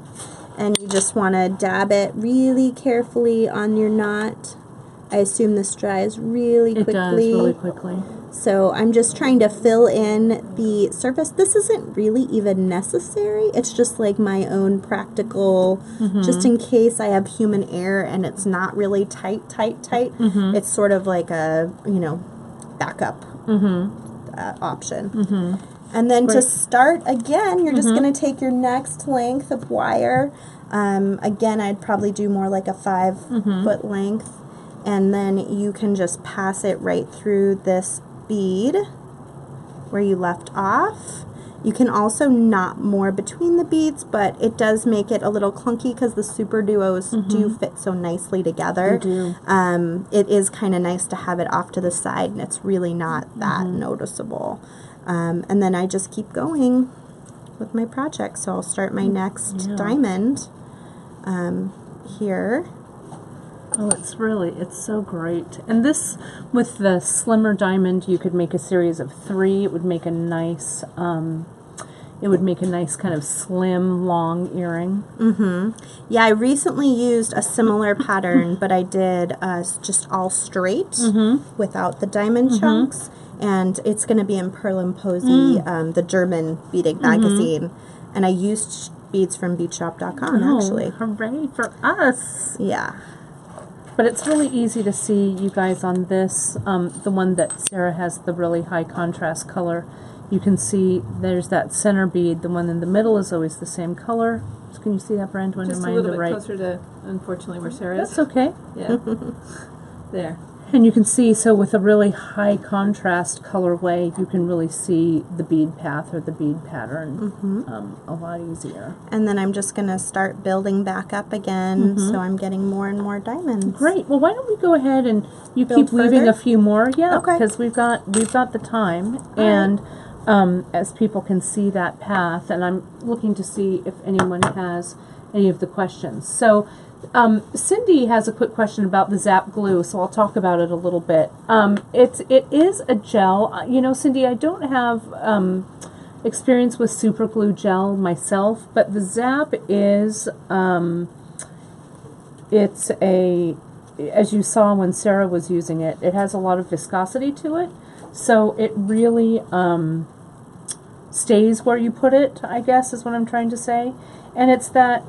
and you just want to dab it really carefully on your knot. I assume this dries really quickly. It does really quickly. So I'm just trying to fill in the surface. This isn't really even necessary. It's just like my own practical, just in case I have human error and it's not really tight. It's sort of like a, backup option. And then to start again, you're just going to take your next length of wire. Again, I'd probably do more like a 5-foot length. And then you can just pass it right through this bead where you left off. You can also knot more between the beads, but it does make it a little clunky because the super duos do fit so nicely together. They do. It is kind of nice to have it off to the side, and it's really not that noticeable. And then I just keep going with my project. So I'll start my next diamond here. Oh, it's so great. And this, with the slimmer diamond, you could make a series of 3. It would make a nice, kind of slim, long earring. Yeah, I recently used a similar pattern, but I did just all straight without the diamond chunks. And it's going to be in Pearl and Posy, the German beading magazine. And I used beads from beadshop.com, actually. Hooray for us! Yeah. But it's really easy to see, you guys, on this, the one that Sarah has the really high contrast color. You can see there's that center bead. The one in the middle is always the same color. So can you see that, Brand? Just a little bit closer to, unfortunately, where Sarah is. That's okay. Yeah. There. And you can see, so with a really high contrast colorway, you can really see the bead path or the bead pattern a lot easier. And then I'm just going to start building back up again, so I'm getting more and more diamonds. Great. Well, why don't we go ahead and you Build keep weaving further? a few more? Yeah, Okay. because we've got the time, and as people can see that path, and I'm looking to see if anyone has any of the questions. So. Cindy has a quick question about the Zap glue, so I'll talk about it a little bit. It is a gel. You know, Cindy, I don't have experience with super glue gel myself, but the Zap is it's as you saw when Sara was using it, it has a lot of viscosity to it, so it really stays where you put it, I guess is what I'm trying to say. And it's that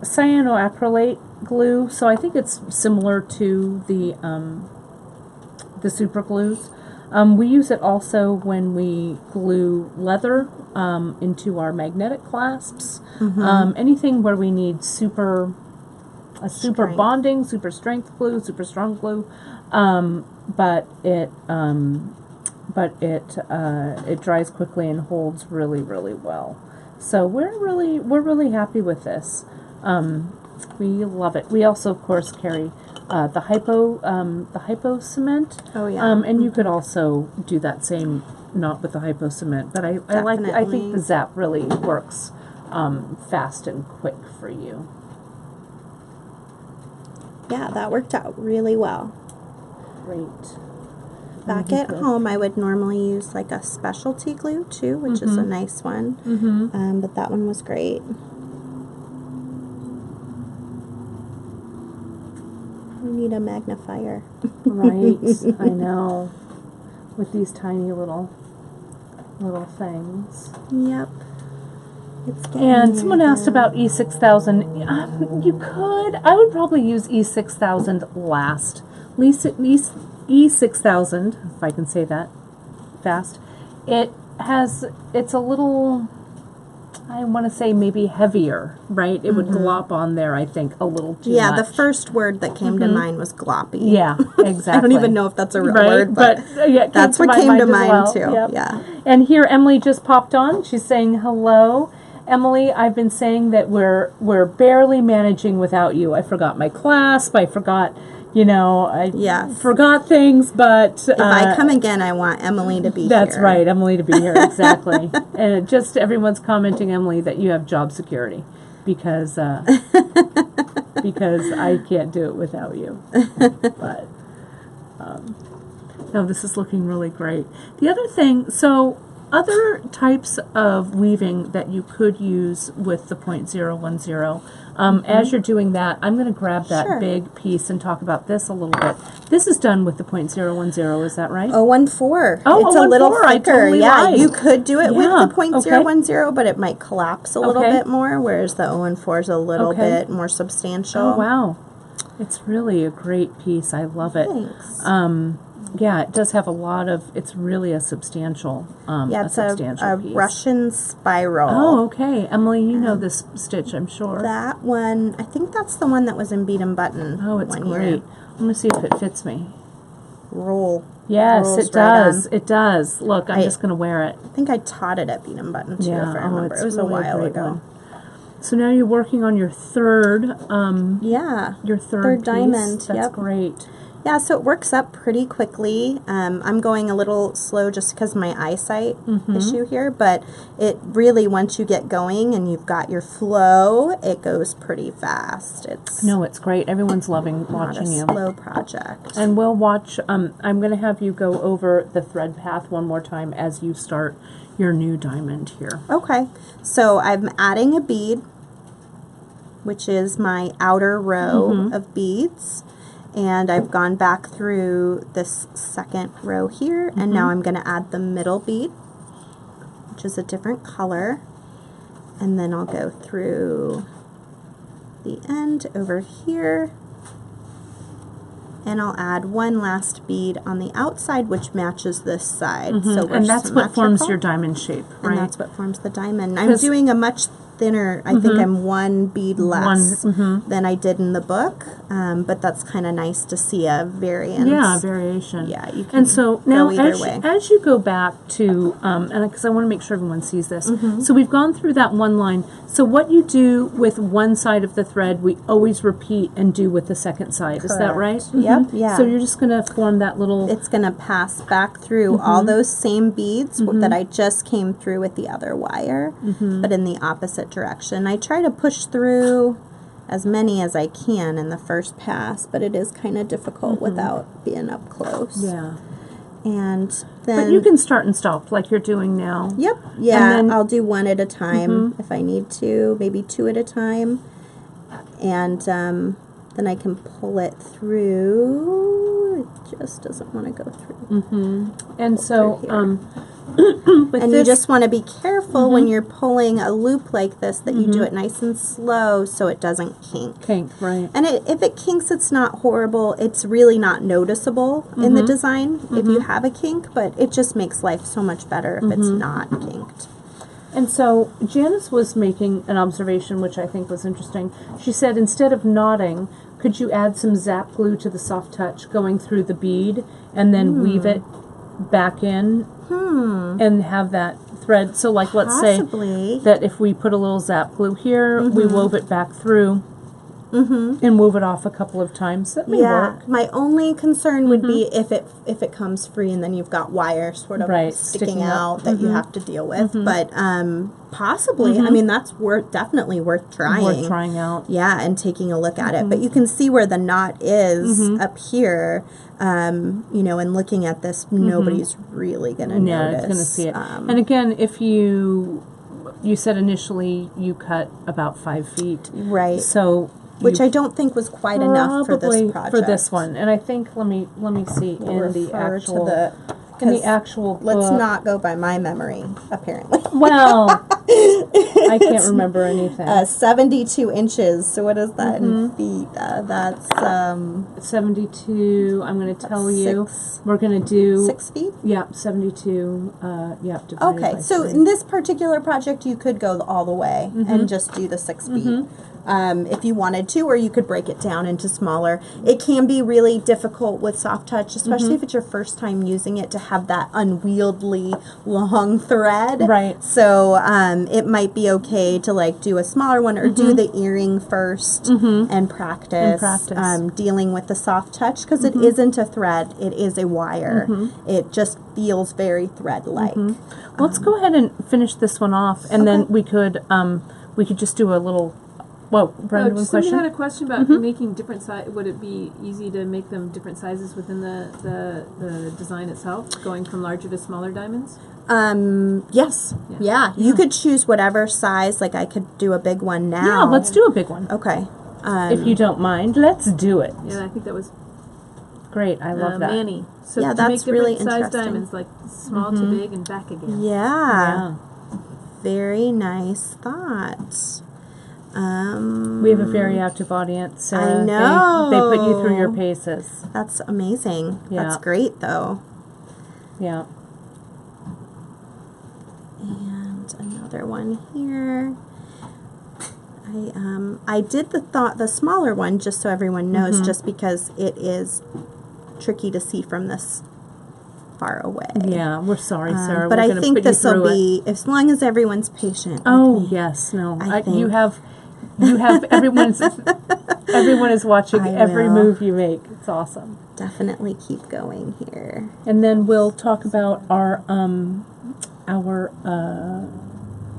cyanoacrylate glue, so I think it's similar to the super glues. We use it also when we glue leather into our magnetic clasps. Anything where we need super bonding, super strength glue, super strong glue, but it dries quickly and holds really, really well. So we're really happy with this. We love it. We also, of course, carry the hypo cement. Oh yeah. And you could also do that same, not with the hypo cement, but I think the Zap really works fast and quick for you. Yeah, that worked out really well. Great. Back at home, I would normally use like a specialty glue too, which is a nice one. But that one was great. We need a magnifier. Right, I know. With these tiny little things. Yep. It's getting And there someone asked now. about E6000. You could. I would probably use E6000 last. E6000, if I can say that fast. It's a little, I want to say maybe heavier, right? It would glop on there, I think, a little too much. Yeah, the first word that came to mind was gloppy. Yeah, exactly. I don't even know if that's a real word, but yeah, that's what came to mind well. too. Yep. Yeah. And here Emily just popped on. She's saying hello. Emily, I've been saying that we're barely managing without you. I forgot my clasp. I forgot, I forgot things, but If I come again, I want Emily to be that's here. right, Emily to be here, exactly. And just everyone's commenting, Emily, that you have job security because because I can't do it without you. But no, this is looking really great. The other thing, so other types of weaving that you could use with the .010. As you're doing that, I'm going to grab that big piece and talk about this a little bit. This is done with the .010, is that right? 014. Oh, it's a little 014, I thicker. totally Yeah, lied. you could do it with Yeah, the .010, but it might collapse a little bit more, whereas the 014 is a little bit more substantial. Oh, wow. It's really a great piece. I love it. Thanks. Yeah, it does have a lot of, it's really a substantial It's a piece. Russian spiral. Oh, okay. Emily, you know this stitch, I'm sure. That one, I think that's the one that was in Beat and Button. Oh, it's one great. year. I'm going to see if it fits me. Roll. Yes, Rolls it right does. on. It does. Look, I'm just going to wear it. I think I taught it at Beat and Button too, Yeah, if I remember. it's It was a really while great ago. one. So now you're working on your third, Yeah. your third piece. diamond. That's Yep. great. Yeah, so it works up pretty quickly. I'm going a little slow just because of my eyesight issue here, but it really, once you get going and you've got your flow, it goes pretty fast. It's No, it's great. Everyone's loving not a watching you. slow project. And we'll watch, I'm going to have you go over the thread path one more time as you start your new diamond here. Okay, so I'm adding a bead, which is my outer row of beads. And I've gone back through this second row here, and now I'm going to add the middle bead, which is a different color. And then I'll go through the end over here, and I'll add one last bead on the outside, which matches this side. So we're And that's what forms symmetrical, your diamond shape, right? and that's what forms the diamond. I'm doing a much thinner. I think I'm one bead less than I did in the book, but that's kind of nice to see a variance. Yeah, variation. Yeah, you can And so now, go either way. as you go back to, and because I want to make sure everyone sees this, so we've gone through that one line. So what you do with one side of the thread, we always repeat and do with the second side. Is that right? Yep, yeah. So you're just going to form that little... It's going to pass back through all those same beads that I just came through with the other wire, but in the opposite direction. I try to push through as many as I can in the first pass, but it is kind of difficult without being up close. Yeah. And then... But you can start and stop like you're doing now. Yep. Yeah, And then, I'll do one at a time if I need to, maybe two at a time. And then I can pull it through. It just doesn't want to go through. And so, with And this, you just want to be careful when you're pulling a loop like this that you do it nice and slow so it doesn't kink. right. And if it kinks, it's not horrible. It's really not noticeable in the design if you have a kink, but it just makes life so much better if it's not kinked. And so Janice was making an observation which I think was interesting. She said instead of knotting, could you add some zap glue to the soft touch going through the bead and then weave it back in and have that thread? So like let's Possibly. say that if we put a little zap glue here, we wove it back through and move it off a couple of times. That may work. My only concern would be if it comes free and then you've got wire sort of sticking out that you have to deal with. But possibly, I mean, that's definitely worth trying. Worth trying out. Yeah, and taking a look at it. But you can see where the knot is up here, you know, and looking at this, nobody's really going to notice. Yeah, it's going to see it. And again, if you said initially you cut about 5 feet. Right. So... Which I don't think was quite enough for this project. For this one. And I think, let me see, We'll in the refer actual... to in the actual book. Let's not go by my memory, apparently. Well, I can't remember anything. 72 inches. So what is that in feet? That's 72. I'm going to tell you. six- We're going to do 6 feet. Yeah, 72. Yeah. Okay, so in this particular project, you could go all the way and just do the 6 feet. If you wanted to, or you could break it down into smaller. It can be really difficult with soft touch, especially if it's your first time using it, to have that unwieldy long thread. Right. So it might be okay to like do a smaller one or do the earring first and practice, dealing with the soft touch, because it isn't a thread, it is a wire. It just feels very thread-like. Let's go ahead and finish this one off, and then we could just do a little... Whoa, Brenda, one somebody question? had a question about making different size. Would it be easy to make them different sizes within the design itself, going from larger to smaller diamonds? Yes. Yeah. You could choose whatever size. Like I could do a big one now. Yeah, let's do a big one. Okay. If you don't mind, let's do it. Yeah, I think that was Great, I love that. Manny. So Yeah, to that's make different really size interesting. diamonds, like small to big and back again. Yeah. Very nice thought. We have a very active audience, Sarah. I know. They put you through your paces. That's amazing. Yeah. That's great, though. Yeah. And another one here. I did the smaller one just so everyone knows, just because it is tricky to see from this far away. Yeah, we're sorry, Sarah. But we're I gonna think put you this will through it. be, as long as everyone's patient. Oh with me. yes, no. I think. You have everyone is watching I every will. move you make. It's awesome. Definitely keep going here. And then we'll talk about our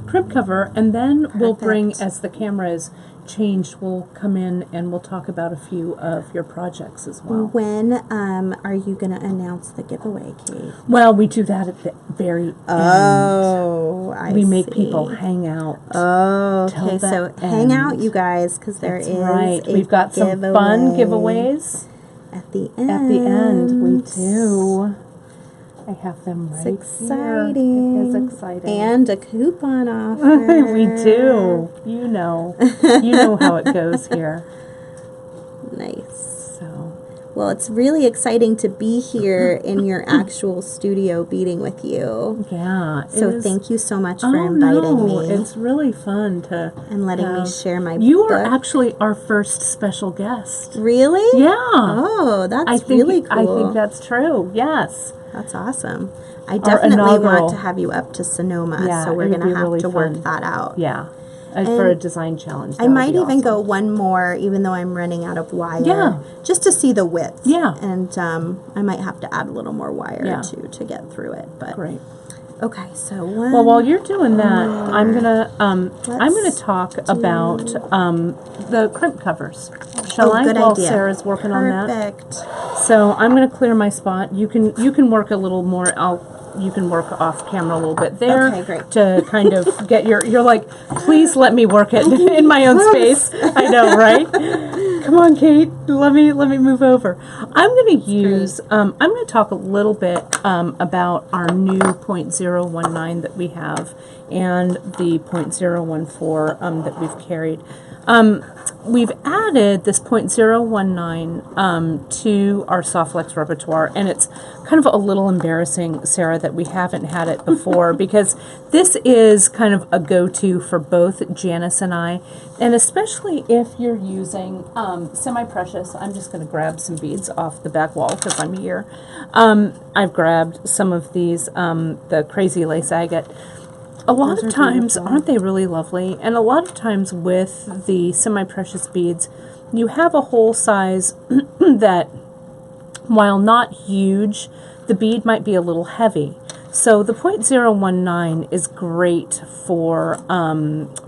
crib cover, and then we'll bring, Perfect. as the camera is changed, we'll come in and we'll talk about a few of your projects as well. When are you going to announce the giveaway, Kate? Well, we do that at the very end. Oh, I We make see. people hang out. Oh, till okay. the So hang out, end. you guys, because there That's is right. a We've got some fun giveaways at the end. at the end. We do. I have them right It's here. exciting. It is exciting. And a coupon offer. We do. You know how it goes here. Nice. So Well, it's really exciting to be here in your actual studio beading with you. Yeah. So thank you so much for inviting me. It's really fun to and letting me share my You book. are actually our first special guest. Really? Yeah. Oh, that's really cool. I think that's true. Yes. That's awesome. I definitely inaugural. want to have you up to Sonoma, Yeah, so we're it would going to be have really to work fun. that out. Yeah. For a design challenge. I might even go one more, even though I'm running out of wire. Yeah. Just to see the width. Yeah. And I might have to add a little more wire Yeah. to get through it. But Great. okay, so Well, while you're doing that, I'm gonna talk about the crimp covers. Shall I? Good While idea. Sarah's working on that. Perfect. So I'm gonna clear my spot. You can work a little more. You can work off camera a little bit there. Okay, great. To kind of get you're like, please let me work it in my own space. I know, right? Come on, Kate. Let me move over. I'm going to use. I'm going to talk a little bit about our new .019 that we have and the .014 that we've carried. We've added this .019 to our Softflex repertoire, and it's kind of a little embarrassing, Sarah, that we haven't had it before because this is kind of a go-to for both Janice and I, and especially if you're using semi-precious. I'm just going to grab some beads off the back wall because I'm here. I've grabbed some of these, the Crazy Lace Agate. A lot of times, aren't they really lovely? And a lot of times with the semi-precious beads, you have a hole size that, while not huge, the bead might be a little heavy. So the .019 is great for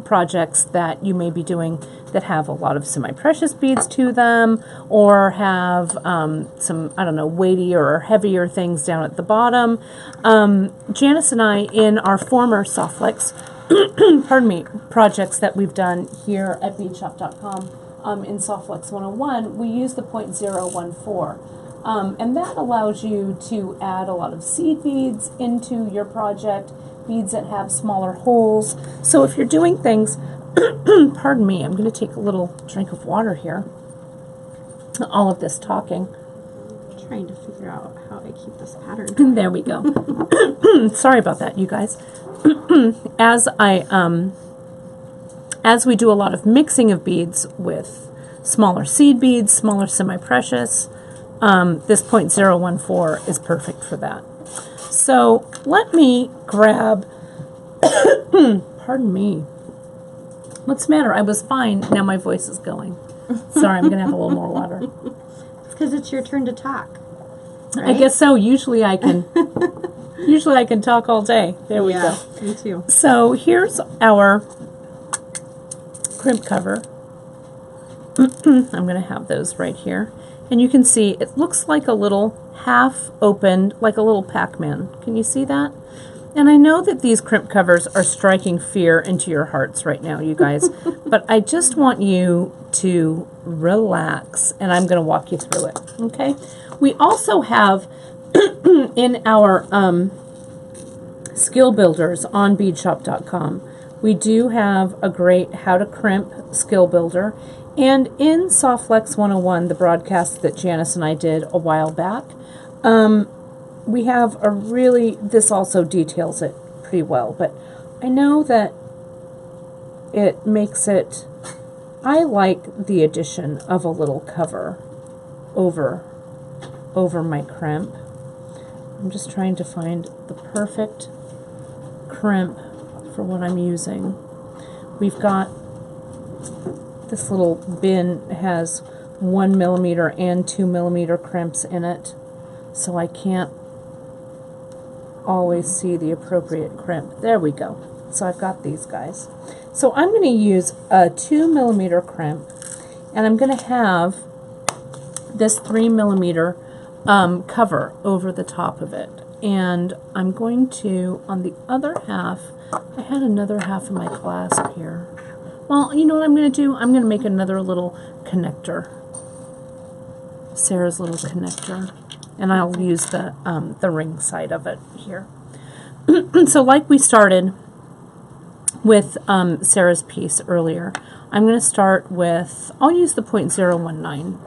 projects that you may be doing that have a lot of semi-precious beads to them, or have some, I don't know, weightier or heavier things down at the bottom. Janice and I, in our former Softflex, pardon me, projects that we've done here at beadshop.com in Softflex 101, we use the .014. And that allows you to add a lot of seed beads into your project, beads that have smaller holes. So if you're doing things, pardon me, I'm going to take a little drink of water here. All of this talking. I'm trying to figure out how I keep this pattern. There we go. Sorry about that, you guys. As we do a lot of mixing of beads with smaller seed beads, smaller semi-precious, this .014 is perfect for that. So let me grab, pardon me. What's the matter? I was fine. Now my voice is going. Sorry, I'm going to have a little more water. It's because it's your turn to talk. Right? I guess so. Usually I can talk all day. There we go. Me too. So here's our crimp cover. I'm going to have those right here. And you can see it looks like a little half opened, like a little Pac-Man. Can you see that? And I know that these crimp covers are striking fear into your hearts right now, you guys. But I just want you to relax, and I'm going to walk you through it, okay? We also have in our skill builders on beadshop.com, we do have a great how to crimp skill builder. And in Softflex 101, the broadcast that Janice and I did a while back, we have a really, this also details it pretty well, but I know that it makes it, I like the addition of a little cover over my crimp. I'm just trying to find the perfect crimp for what I'm using. We've got this little bin has 1 millimeter and 2 millimeter crimps in it, so I can't always see the appropriate crimp. There we go. So I've got these guys. So I'm going to use a 2 millimeter crimp, and I'm going to have this 3 millimeter cover over the top of it. And I'm going to, on the other half, I had another half of my clasp here. Well, you know what I'm going to do? I'm going to make another little connector. Sarah's little connector. And I'll use the ring side of it here. So like we started with Sarah's piece earlier, I'm going to start with, I'll use the .019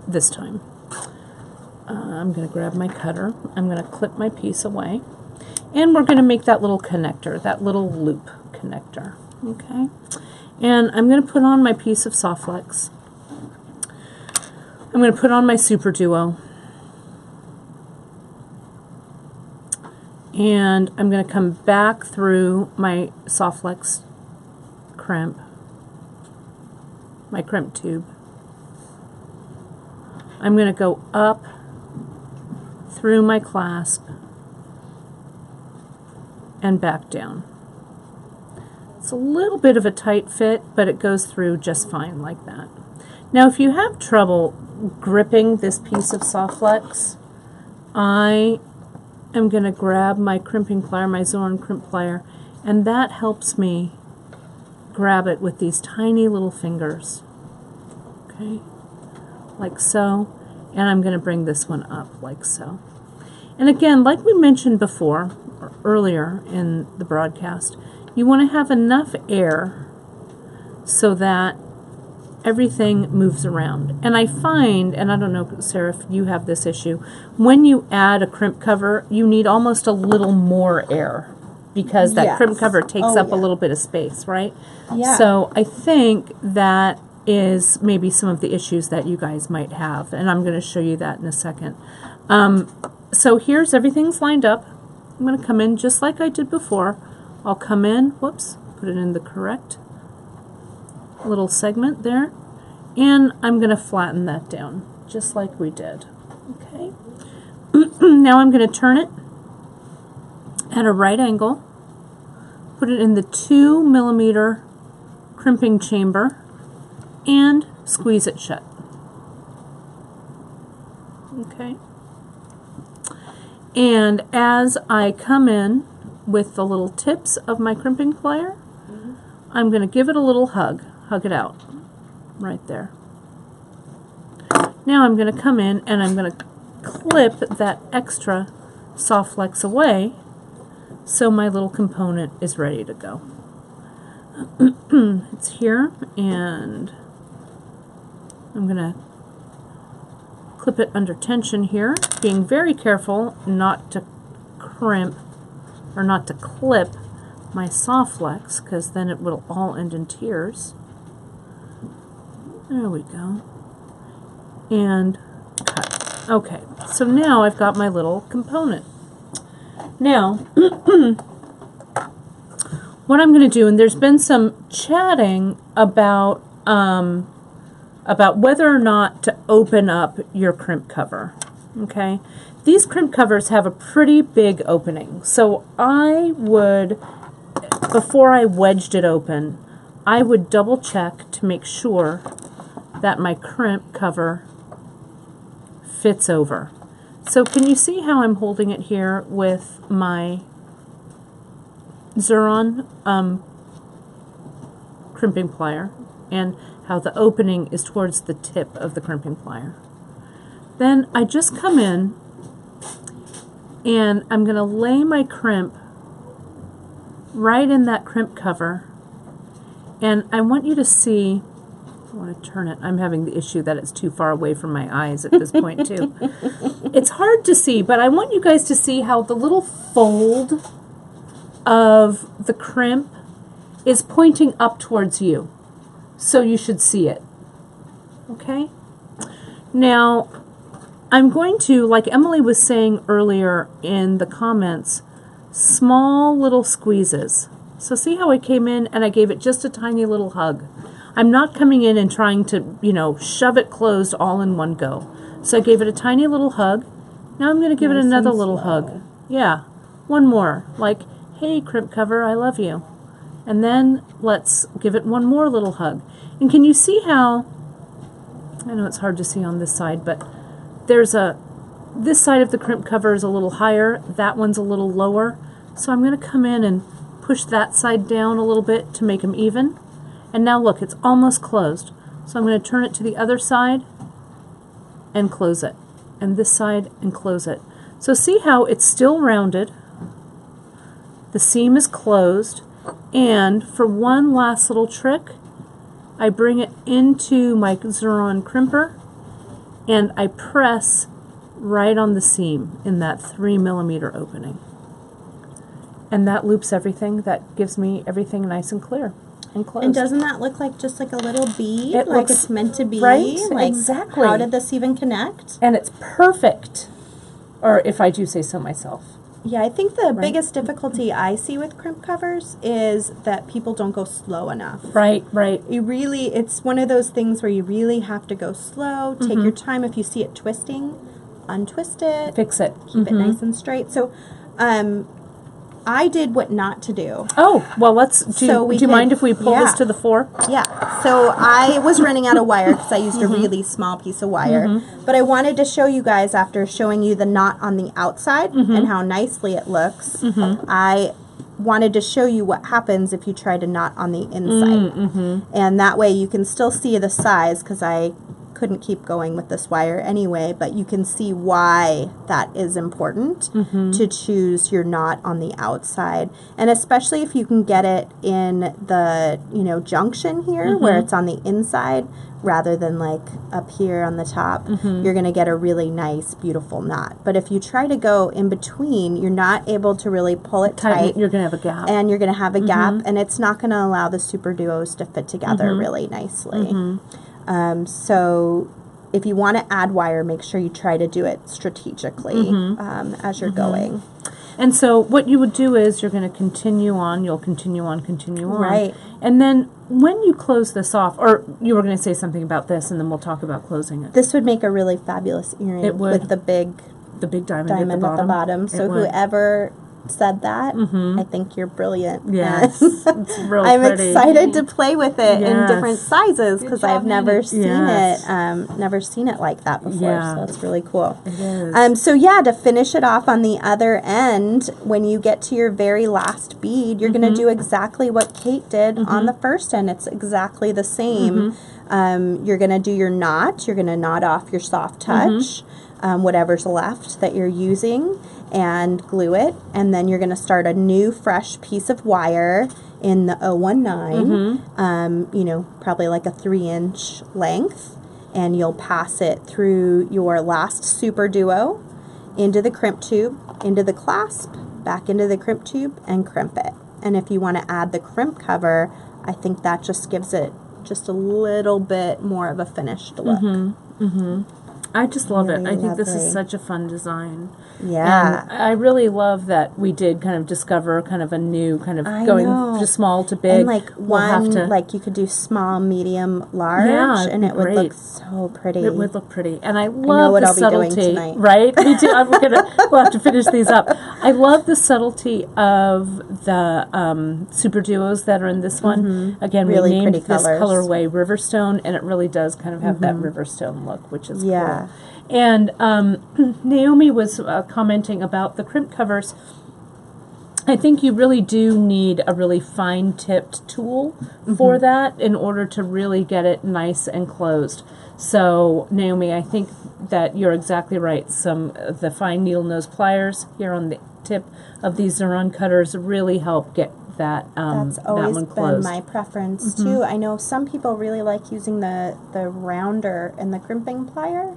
this time. I'm going to grab my cutter. I'm going to clip my piece away. And we're going to make that little connector, that little loop connector. Okay? And I'm going to put on my piece of Soft Flex. I'm going to put on my Super Duo. And I'm going to come back through my Soft Flex crimp, my crimp tube. I'm going to go up through my clasp and back down. It's a little bit of a tight fit, but it goes through just fine like that. Now, if you have trouble gripping this piece of Soft Flex, I am going to grab my crimping plier, my Zoran crimp plier, and that helps me grab it with these tiny little fingers. Okay, like so. And I'm going to bring this one up like so. And again, like we mentioned before, or earlier in the broadcast, you want to have enough air so that everything moves around. And I find, and I don't know, Sarah, if you have this issue, when you add a crimp cover, you need almost a little more air because that crimp cover takes up a little bit of space, right? Yeah. So I think that is maybe some of the issues that you guys might have, and I'm going to show you that in a second. So here's everything's lined up. I'm going to come in just like I did before. I'll come in, whoops, put it in the correct little segment there, and I'm going to flatten that down just like we did. Okay. Now I'm going to turn it at a right angle, put it in the 2 millimeter crimping chamber, and squeeze it shut. Okay. And as I come in with the little tips of my crimping plier, I'm going to give it a little hug it out right there. Now I'm going to come in and I'm going to clip that extra Soft Flex away so my little component is ready to go. It's here, and I'm going to clip it under tension here, being very careful not to crimp or not to clip my Soft Flex, because then it will all end in tears. There we go. And cut. Okay, so now I've got my little component. Now, what I'm going to do, and there's been some chatting about whether or not to open up your crimp cover. Okay, these crimp covers have a pretty big opening, so I would, before I wedged it open, I would double check to make sure that my crimp cover fits over. So can you see how I'm holding it here with my Zoran crimping plier, and how the opening is towards the tip of the crimping plier? Then I just come in and I'm going to lay my crimp right in that crimp cover, and I want you to see, I want to turn it, I'm having the issue that it's too far away from my eyes at this point too. It's hard to see, but I want you guys to see how the little fold of the crimp is pointing up towards you. So you should see it. Okay? Now, I'm going to, like Emily was saying earlier in the comments, small little squeezes. So see how I came in and I gave it just a tiny little hug. I'm not coming in and trying to, shove it closed all in one go. So I gave it a tiny little hug. Now I'm going to give it another little hug. Yeah, one more. Like, hey, crimp cover, I love you. And then let's give it one more little hug. And can you see how, I know it's hard to see on this side, but this side of the crimp cover is a little higher, that one's a little lower. So I'm going to come in and push that side down a little bit to make them even. And now look, it's almost closed. So I'm going to turn it to the other side and close it. And this side and close it. So see how it's still rounded. The seam is closed. And for one last little trick, I bring it into my Zoran crimper and I press right on the seam in that 3 millimeter opening. And that loops everything. That gives me everything nice and clear and closed. And doesn't that look like just like a little bead? It like looks- it's meant to be? right? Like, Exactly. How did this even connect? And it's perfect. Or if I do say so myself. Yeah, I think the biggest difficulty I see with crimp covers is that people don't go slow enough. Right, right. It's one of those things where you really have to go slow, take your time. If you see it twisting, untwist it, Fix it. keep it nice and straight. So, I did what not to do. Oh, well, do you mind if we pull this to the fore? Yeah. So I was running out of wire because I used a really small piece of wire. But I wanted to show you guys, after showing you the knot on the outside and how nicely it looks, I wanted to show you what happens if you try to knot on the inside. And that way you can still see the size, because I couldn't keep going with this wire anyway, but you can see why that is important to choose your knot on the outside. And especially if you can get it in the, junction here where it's on the inside rather than like up here on the top, you're going to get a really nice, beautiful knot. But if you try to go in between, you're not able to really pull it tight. You're going to have a gap. And you're going to have a gap, and it's not going to allow the super duos to fit together really nicely. So if you want to add wire, make sure you try to do it strategically as you're going. And so what you would do is you're going to continue on, you'll continue on. Right. And then when you close this off, or you were going to say something about this, and then we'll talk about closing it. This would make a really fabulous earring It would. with the big diamond at the bottom. So whoever said that, I think you're brilliant. Yes, it's real I'm pretty. excited to play with it in Yes. different sizes, because Good job, I've never Nina. seen Yes. it, never seen it like that before. Yeah. So it's really cool. It is. So yeah, to finish it off on the other end, when you get to your very last bead, you're going to do exactly what Kate did on the first end. It's exactly the same. You're going to do your knot. You're going to knot off your soft touch, whatever's left that you're using, and glue it. And then you're going to start a new fresh piece of wire in the 019, probably like a 3-inch length. And you'll pass it through your last super duo, into the crimp tube, into the clasp, back into the crimp tube, and crimp it. And if you want to add the crimp cover, I think that just gives it just a little bit more of a finished look. I just love it. Really I think this lovely. is such a fun design. Yeah. And I really love that we did kind of discover kind of a new kind of I going know. just small to big. And like We'll have one, to- like you could do small, medium, large, Yeah, it'd and be it would great. look so pretty. It would look pretty, and I love what the I'll be doing subtlety. tonight. Right? Me too. We'll have to finish these up. I love the subtlety of the super duos that are in this one. Again, Really we named pretty this colors. colorway Riverstone, and it really does kind of have that Riverstone look, which is Yeah. cool. And Naomi was commenting about the crimp covers. I think you really do need a really fine-tipped tool for that in order to really get it nice and closed. So, Naomi, I think that you're exactly right. Some of the fine needle nose pliers here on the tip of these Xeron cutters really help get that That's that always one been closed. my preference too. I know some people really like using the rounder and the crimping plier.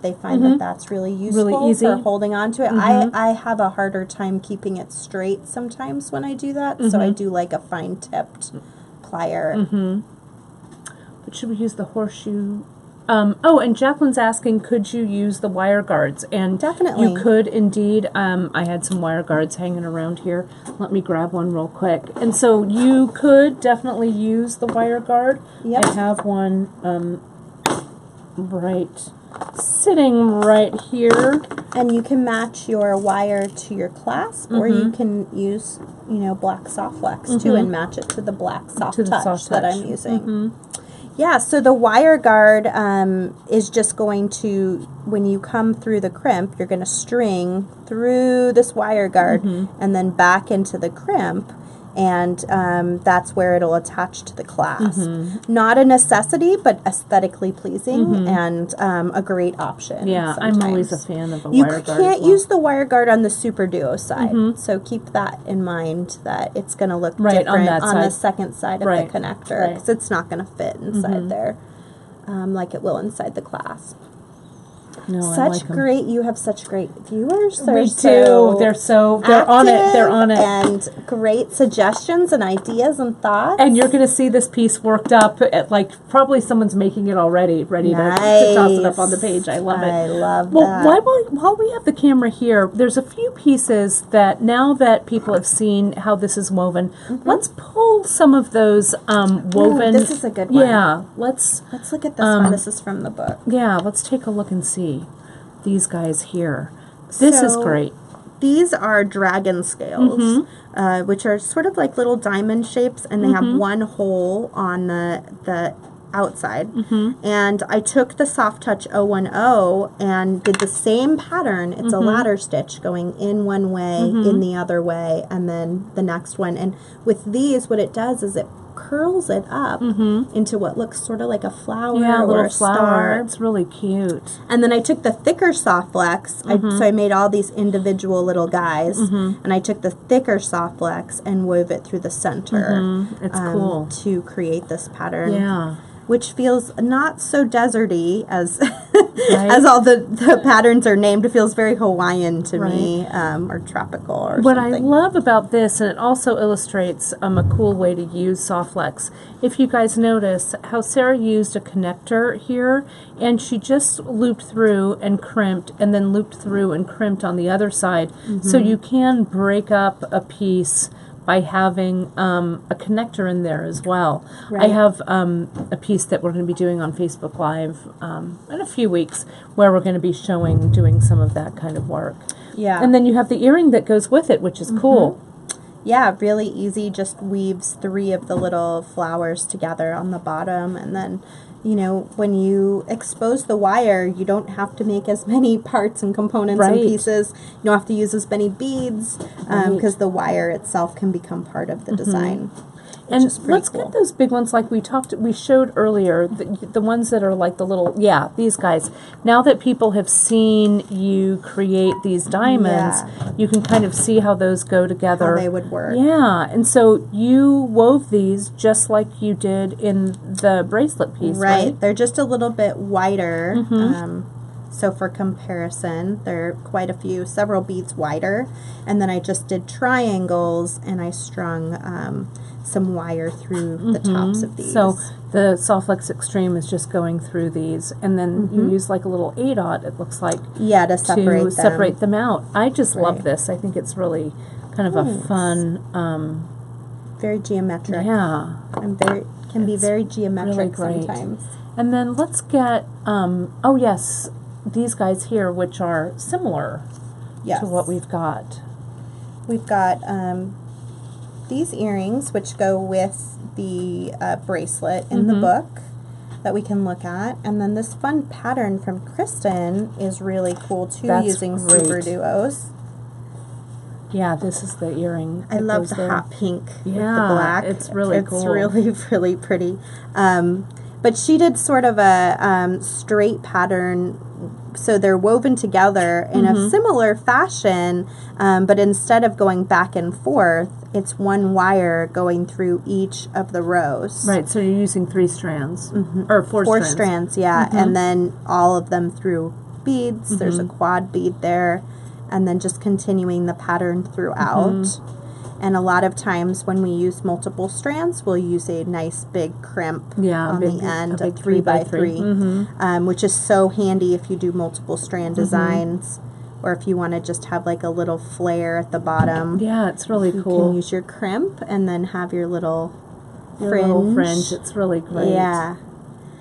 They find that that's really useful easy. for holding on to it. I have a harder time keeping it straight sometimes when I do that, so I do like a fine tipped plier. But should we use the horseshoe? And Jacqueline's asking, could you use the wire guards? And Definitely. you could indeed. I had some wire guards hanging around here. Let me grab one real quick. And so you could definitely use the wire guard. Yep. I have one sitting right here. And you can match your wire to your clasp, or you can use, black soft flex too, and match it to the black soft To the touch soft that touch. I'm using. Yeah, so the wire guard is just going to, when you come through the crimp, you're going to string through this wire guard and then back into the crimp, and that's where it'll attach to the clasp. Not a necessity, but aesthetically pleasing and a great option. Yeah, I'm always a sometimes. fan of a You wire guard. can't as well. use the wire guard on the Super Duo side, so keep that in mind, that it's going to look Right, on different that on the side. second side of Right, the connector, right. because it's not going to fit inside there like it will inside the clasp. No, I Such like 'em. great, you have such great viewers. We do. So They're on it. They're on it. And great suggestions and ideas and thoughts. And you're going to see this piece worked up at, like, probably someone's making it already, ready to toss it up on the page. I love it. I love Well, that. while we have the camera here, there's a few pieces that now that people have seen how this is woven, let's pull some of those woven. this is a good one. Yeah, let's Let's look at this one. This is from the book. let's take a look and see these guys here. This is So, great. These are dragon scales, which are sort of like little diamond shapes, and they have one hole on the outside. And I took the Soft Touch 010 and did the same pattern. It's a ladder stitch going in one way, in the other way, and then the next one. And with these, what it does is it curls it up into what looks sort of like a flower Yeah, a or little a flower. star. It's really cute. And then I took the thicker soft flex, so I made all these individual little guys, and I took the thicker soft flex and wove it through the center. It's cool. To create this pattern. Yeah. Which feels not so deserty as Right. as all the patterns are named. It feels very Hawaiian to me, or tropical or What something. I love about this, and it also illustrates a cool way to use soft flex. If you guys notice how Sarah used a connector here, and she just looped through and crimped, and then looped through and crimped on the other side, so you can break up a piece by having a connector in there as well. I Right. have a piece that we're going to be doing on Facebook Live in a few weeks where we're going to be doing some of that kind of work. Yeah. And then you have the earring that goes with it, which is cool. Yeah, really easy, just weaves 3 of the little flowers together on the bottom, and then, you know, when you expose the wire, you don't have to make as many parts and components and Right. pieces. You don't have to use as many beads, because the wire itself can become part of the design. Which And is pretty let's cool. get those big ones like we showed earlier, the ones that are like the little, these guys. Now that people have seen you create these diamonds, you can kind of see how those go together. How they would work. Yeah, and so you wove these just like you did in the bracelet piece, right? They're just a little bit wider. So for comparison, they're quite several beads wider. And then I just did triangles, and I strung some wire through the tops of these. So the Soft Flex Extreme is just going through these, and then you use like a little A-dot, it looks like, yeah, to separate them. separate them out. I just love Right. this. I think it's really kind of a fun, Very geometric. yeah. And can be very geometric really great. sometimes. And then let's get, oh yes, these guys here, which are similar Yes. to what we've got. We've got these earrings, which go with the bracelet in the book that we can look at. And then this fun pattern from Kristen is really cool too, That's using great. super duos. Yeah, this is the earring. I that love goes the there. hot pink with the Yeah, black. it's really cool. It's really, really pretty. But she did sort of a straight pattern, so they're woven together in a similar fashion, but instead of going back and forth, it's one wire going through each of the rows. Right, so you're using 3 strands, or 4 Four strands. strands, yeah, and then all of them through beads. There's a quad bead there, and then just continuing the pattern throughout. And a lot of times when we use multiple strands, we'll use a nice big crimp on the end, a 3 by 3, which is so handy if you do multiple strand designs, or if you want to just have like a little flare at the bottom. Yeah, it's really You cool. can use your crimp and then have your little Your fringe. little fringe. It's really great. Yeah.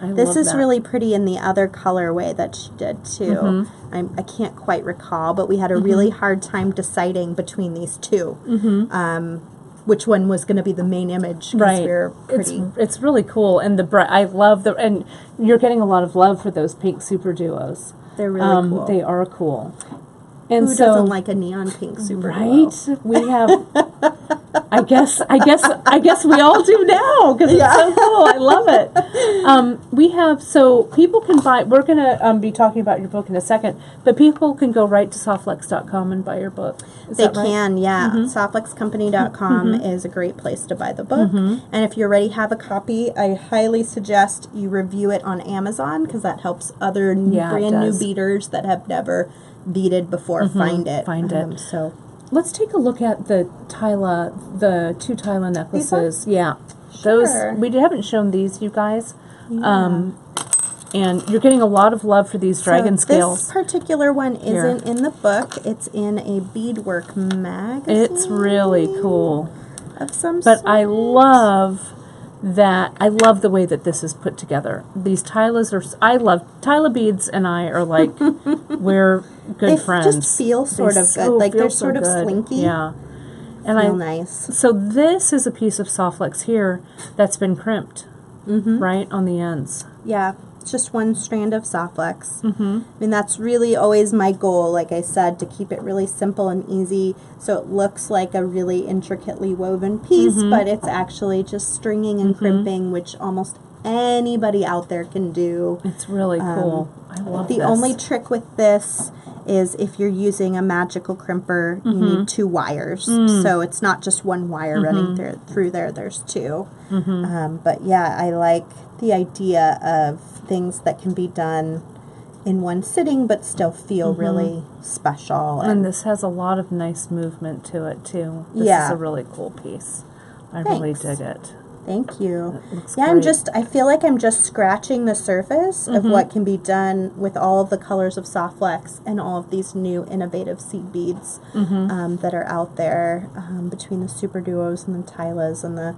I This love is that. really pretty in the other colorway that she did too. I can't quite recall, but we had a really hard time deciding between these two. Which one was going to be the main image? 'Cause Right. we're pretty. It's really cool, and I love and you're getting a lot of love for those pink super duos. They're really cool. They are cool. And who so, doesn't like a neon pink super right? We have. I guess we all do now because it's so cool. I love it. We have, so people can buy. We're gonna be talking about your book in a second, but people can go right to softflex.com and buy your book. Is They that right? can, yeah. Softflexcompany.com is a great place to buy the book. And if you already have a copy, I highly suggest you review it on Amazon because that helps other brand new beaders that have never beaded before find it. So Let's take a look at the two Tyla necklaces. Yeah, Sure. those we haven't shown these, you guys. And you're getting a lot of love for these dragon scales. This particular one isn't in the book. It's in a beadwork magazine. It's really cool. Of some But sort. I love that. I love the way that this is put together. These Tylas I love Tyla beads, and I are like we're good friends. They just feel sort of good. Like they're sort of slinky. Yeah. And feel nice. So this is a piece of soft flex here that's been crimped, right on the ends. Yeah, it's just one strand of soft flex. I mean, that's really always my goal, like I said, to keep it really simple and easy so it looks like a really intricately woven piece, but it's actually just stringing and crimping, which almost anybody out there can do. It's really cool. I love The this. only trick with this is if you're using a magical crimper, you need 2 wires. So it's not just one wire running through there, there's 2. But yeah, I like the idea of things that can be done in one sitting but still feel really special. And this has a lot of nice movement to it too. This is a really cool piece. I really dig it. Thank you. It looks Yeah, great. I feel like I'm just scratching the surface of what can be done with all of the colors of soft flex and all of these new innovative seed beads that are out there between the super duos and the Tylas and the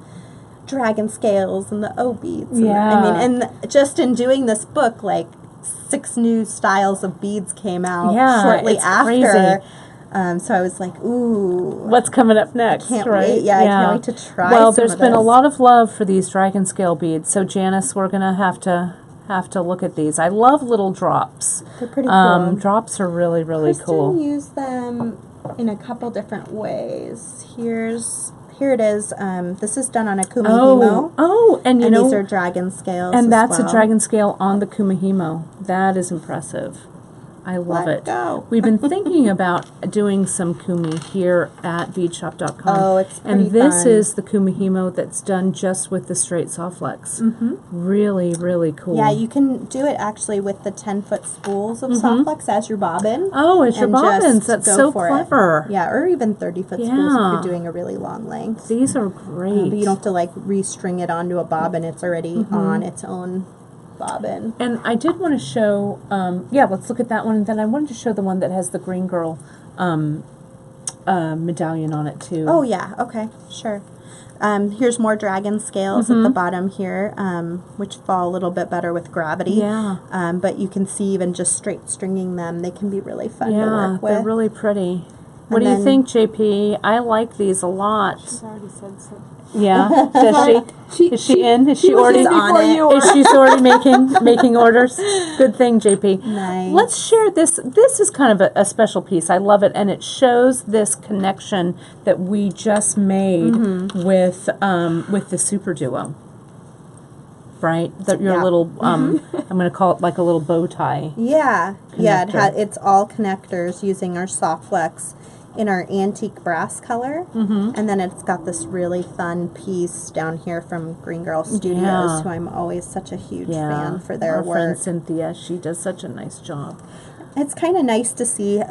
dragon scales and the O beads. And just in doing this book, like 6 new styles of beads came out shortly it's after. crazy. So I was like, ooh. What's coming up next, Can't right? wait. Yeah, I can't wait to try Well, some there's of been a this. lot of love for these dragon scale beads. So Janice, we're gonna have to look at these. I love little drops. They're pretty cool. Drops are really, really Kristen cool. used them in a couple different ways. Here it is. This is done on a kumihimo. And you and know, these are dragon scales. and as that's well. a dragon scale on the kumihimo. That is impressive. I love Let it. go. We've been thinking about doing some kumi here at beadshop.com. Oh, it's pretty And this fun. is the kumihimo that's done just with the straight soft flex. Really, really cool. Yeah, you can do it actually with the 10-foot spools of soft flex as your bobbin. Oh, it's your and bobbins. just That's go so for it. clever. Yeah, or even 30-foot spools if Yeah. you're doing a really long length. These are great. But you don't have to like restring it onto a bobbin. It's already on its own bobbin. And I did want to show, let's look at that one. And then I wanted to show the one that has the green girl medallion on it too. Oh yeah, okay, sure. Here's more dragon scales at the bottom here, which fall a little bit better with gravity. Yeah. But you can see even just straight stringing them, they can be really fun to Yeah, work with. they're really pretty. What do And you then- think, JP? I like these a lot. She's already said so. Yeah, does she? Is she in? Is she already was on it. Is she already making orders? Good thing, JP. Nice. Let's share this. This is kind of a special piece. I love it, and it shows this connection that we just made with the super duo. Right, your Yeah. little I'm going to call it like a little bow tie. Yeah, Connector. it's all connectors using our soft flex in our antique brass color, and then it's got this really fun piece down here from Green Girl Studios, Yeah. who I'm always such a huge Yeah, fan for their our friend work. Cynthia, she does such a nice job. It's kind of nice to see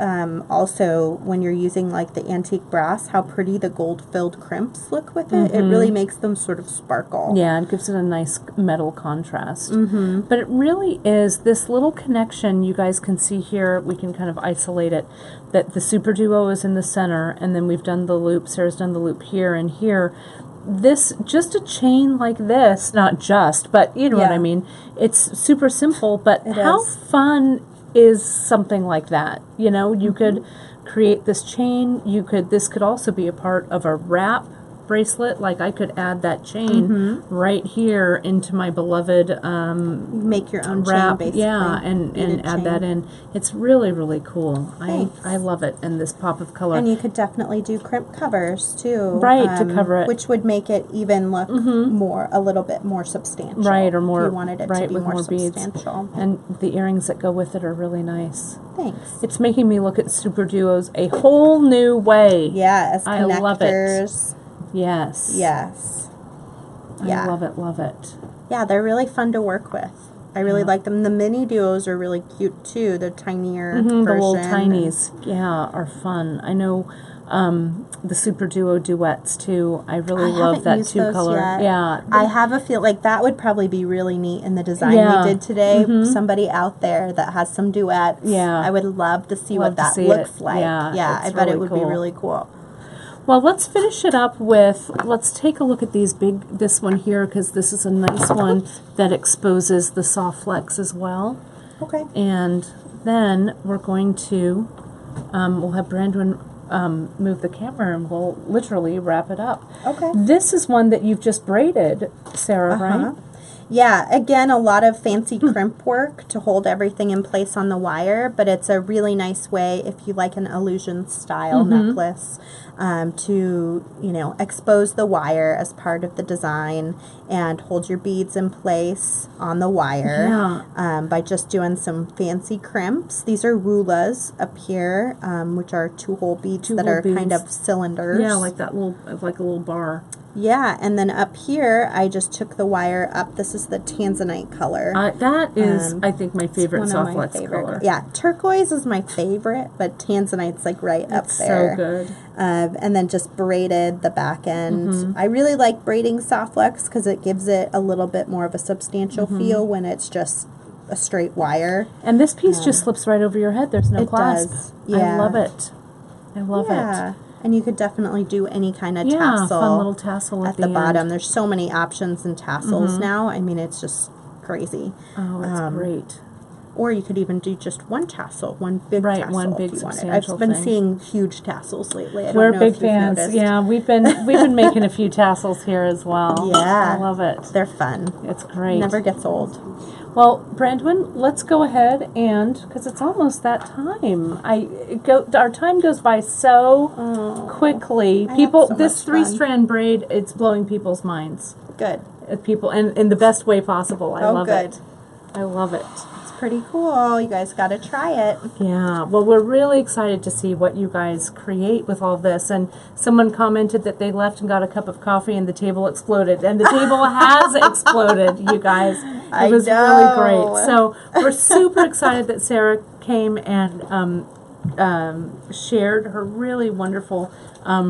also when you're using like the antique brass how pretty the gold-filled crimps look with it. It really makes them sort of sparkle. Yeah, it gives it a nice metal contrast. But it really is this little connection you guys can see here. We can kind of isolate it. That the super duo is in the center, and then we've done the loop. Sarah's done the loop here and here. This, just a chain like this, not just, but you know what Yeah. I mean. It's super simple, but It how is. fun is something like that? You know, you could create this chain. This could also be a part of a wrap bracelet, like I could add that chain right here into my beloved Make your own wrap, chain, basically. yeah, and Beaded add chain. that in. It's really, really cool. Thanks. I love it, and this pop of color. And you could definitely do crimp covers too, Right, to cover it. which would make it even look a little bit more substantial. Right, or more, If you wanted it right, to be with more beads. substantial. And the earrings that go with it are really nice. Thanks. It's making me look at super duos a whole new way. Yeah, as I love it. connectors. Yes. Yes. I Yeah. love it, love it. Yeah, they're really fun to work with. I really like them. The mini duos are really cute too. The tinier version. The little tinies, yeah, are fun. I know the super duo duets too. I really love haven't that used two those color. yet. Yeah. I have a feel like that would probably be really neat in the design Yeah. we did today. Somebody out there that has some duets. Yeah. I would love to see Love what to that see looks it. like. Yeah, I it's bet really it would be cool. really cool. Well, let's finish it up with, let's take a look at this one here, because this is a nice one that exposes the soft flex as well. Okay. And then we're going to, we'll have Brandon move the camera and we'll literally wrap it up. Okay. This is one that you've just braided, Sarah, right? Yeah, again, a lot of fancy crimp work to hold everything in place on the wire, but it's a really nice way if you like an illusion style necklace to, expose the wire as part of the design and hold your beads in place on the wire by just doing some fancy crimps. These are rulas up here, which are two-hole beads that are kind of cylinders. Yeah, like that little, like a little bar. Yeah, and then up here, I just took the wire up. This is the tanzanite color. That is, I think, my favorite One of soft my flex favorite. color. Yeah, turquoise is my favorite, but tanzanite's like right up there. So good. And then just braided the back end. I really like braiding soft flex because it gives it a little bit more of a substantial feel when it's just a straight wire. And this piece just slips right over your head. There's no It clasp. does. I Yeah. love it. I love it. And you could definitely do any kind of Yeah, tassel fun little tassel at the end. bottom. There's so many options in tassels now. I mean, it's just crazy. Oh, it's great. Or you could even do just one tassel, one big tassel one big if you wanted. substantial I've been thing. seeing huge tassels lately. I don't We're know big if you've fans. noticed. Yeah, we've been making a few tassels here as well. Yeah. I love it. They're fun. It's great. Never gets old. Well, Brandon, let's go ahead and, because it's almost that time. Our time goes by so quickly. I People, had so this much fun. 3-strand braid, it's blowing people's minds. Good. People, and in the best way possible. I love good. it. I love it. It's pretty cool. You guys got to try it. Yeah, well, we're really excited to see what you guys create with all this. And someone commented that they left and got a cup of coffee and the table exploded. And the table has exploded, you guys. It was really great. So we're super excited that Sarah came and shared her really wonderful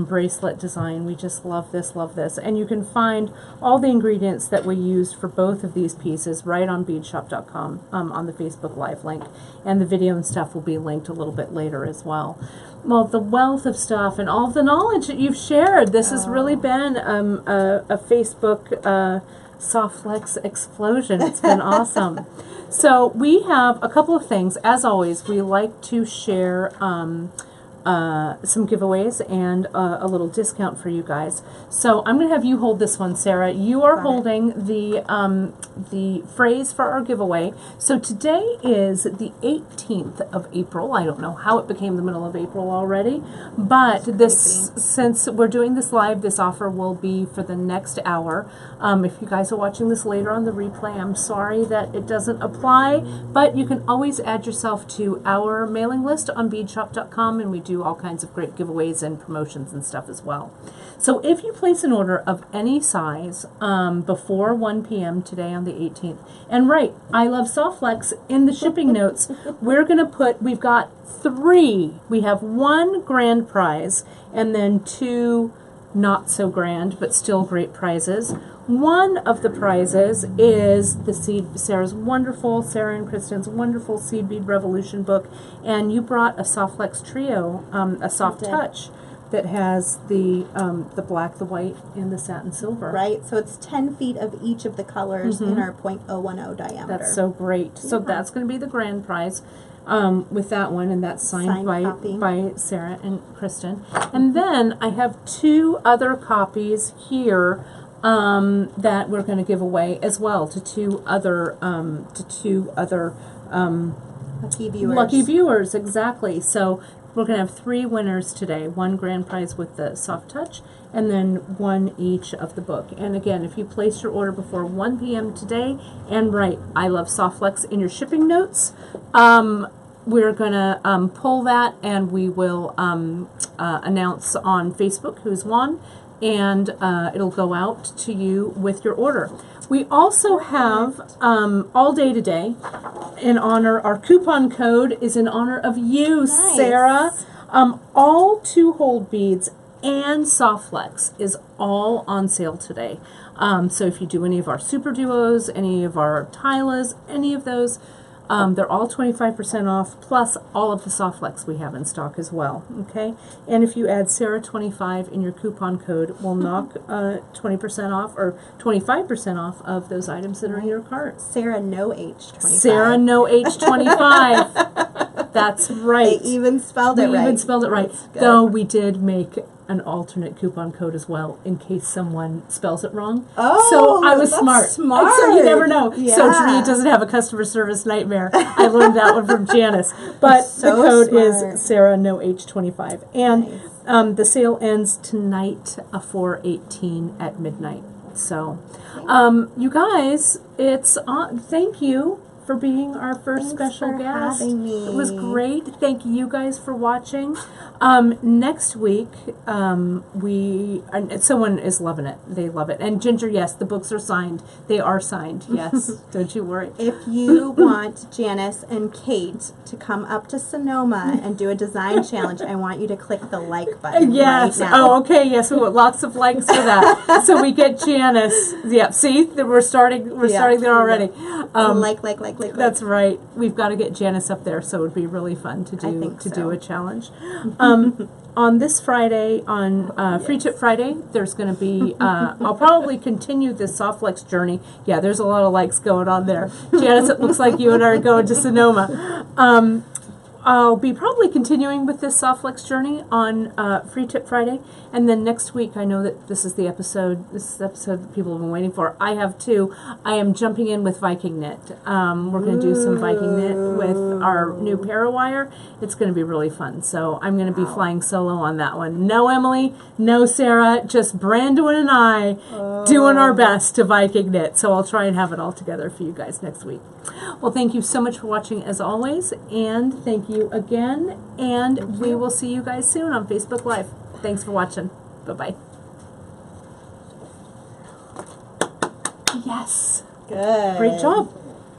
bracelet design. We just love this. And you can find all the ingredients that we used for both of these pieces right on beadshop.com on the Facebook Live link. And the video and stuff will be linked a little bit later as well. Well, the wealth of stuff and all of the knowledge that you've shared. This has really been a Facebook soft flex explosion. It's been awesome. So we have a couple of things. As always, we like to share some giveaways and a little discount for you guys. So I'm going to have you hold this one, Sarah. You are holding the phrase for our giveaway. So today is the 18th of April. I don't know how it became the middle of April already, but since we're doing this live, this offer will be for the next hour. If you guys are watching this later on the replay, I'm sorry that it doesn't apply, but you can always add yourself to our mailing list on beadshop.com, and we do all kinds of great giveaways and promotions and stuff as well. So if you place an order of any size before 1 p.m. today on the 18th, and I love soft flex in the shipping notes, we've got 3. We have 1 grand prize and then 2 not so grand but still great prizes. One of the prizes is the Sarah and Kristen's wonderful Seed Bead Revolution book, and you brought a Soft Flex Trio, a soft touch that has the black, the white, and the satin silver. Right, so it's 10 feet of each of the colors in our .010 diameter. That's so great. So that's going to be the grand prize. with that one, and that's signed Signed by Sara and Kristen. And then I have 2 other copies here that we're going to give away as well to 2 other Lucky viewers. lucky viewers. Exactly. So we're going to have 3 winners today. 1 grand prize with the soft touch, and then 1 each of the book. And again, if you place your order before 1 p.m. today and write "I love Softflex" in your shipping notes, we're going to pull that, and we will announce on Facebook who's won, and it'll go out to you with your order. We also have all day today in honor, our coupon code is in honor of you, Nice. Sara. All 2 hold beads and Softflex is all on sale today. So if you do any of our super duos, any of our Tylas, any of those, they're all 25% off, plus all of the Softflex we have in stock as well, okay? And if you add Sara25 in your coupon code, we'll knock 20% off or 25% off of those items that are in your cart. Sara no H25. Sara no H25. That's right. They even spelled it We right. even spelled it right. That's good. Though we did make an alternate coupon code as well in case someone spells it wrong. Oh, so I was that's smart. smart. So you never know. Yeah. So Janine doesn't have a customer service nightmare. I learned that one from Janice. But So the code smart. is Sara no H25. And Nice. the sale ends tonight 4/18 at midnight. So you guys, it's on. Thank you for being our first Thanks special for guest. having me. It was great. Thank you guys for watching. Next week, someone is loving it. They love it. And Ginger, yes, the books are signed. They are signed. Yes, don't you worry. If you want Janice and Kate to come up to Sonoma and do a design challenge, I want you to click the like button Yes. right now. Oh, okay. Yes, we want lots of likes for that. So we get Janice. Yeah. See, we're starting. We're Yeah. starting there already. Like. That's right. We've got to get Janice up there, so it would be really fun to do think so. do a challenge. On this Friday, on Free Tip Friday, there's going to be. I'll probably continue this Softflex journey. Yeah, there's a lot of likes going on there. Janice, it looks like you and I are going to Sonoma. I'll be probably continuing with this Softflex journey on Free Tip Friday, and then next week, I know that this is the episode that people have been waiting for. I have 2. I am jumping in with Viking Knit. We're going to do some Viking Knit with our new Parawire. It's going to be really fun, so I'm going to be flying solo on that one. No Emily, no Sara, just Brandon and I doing our best to Viking Knit, so I'll try and have it all together for you guys next week. Well, thank you so much for watching as always, and thank you again, and we will see you guys soon on Facebook Live. Thanks for watching. Bye-bye. Yes. Good. Great job.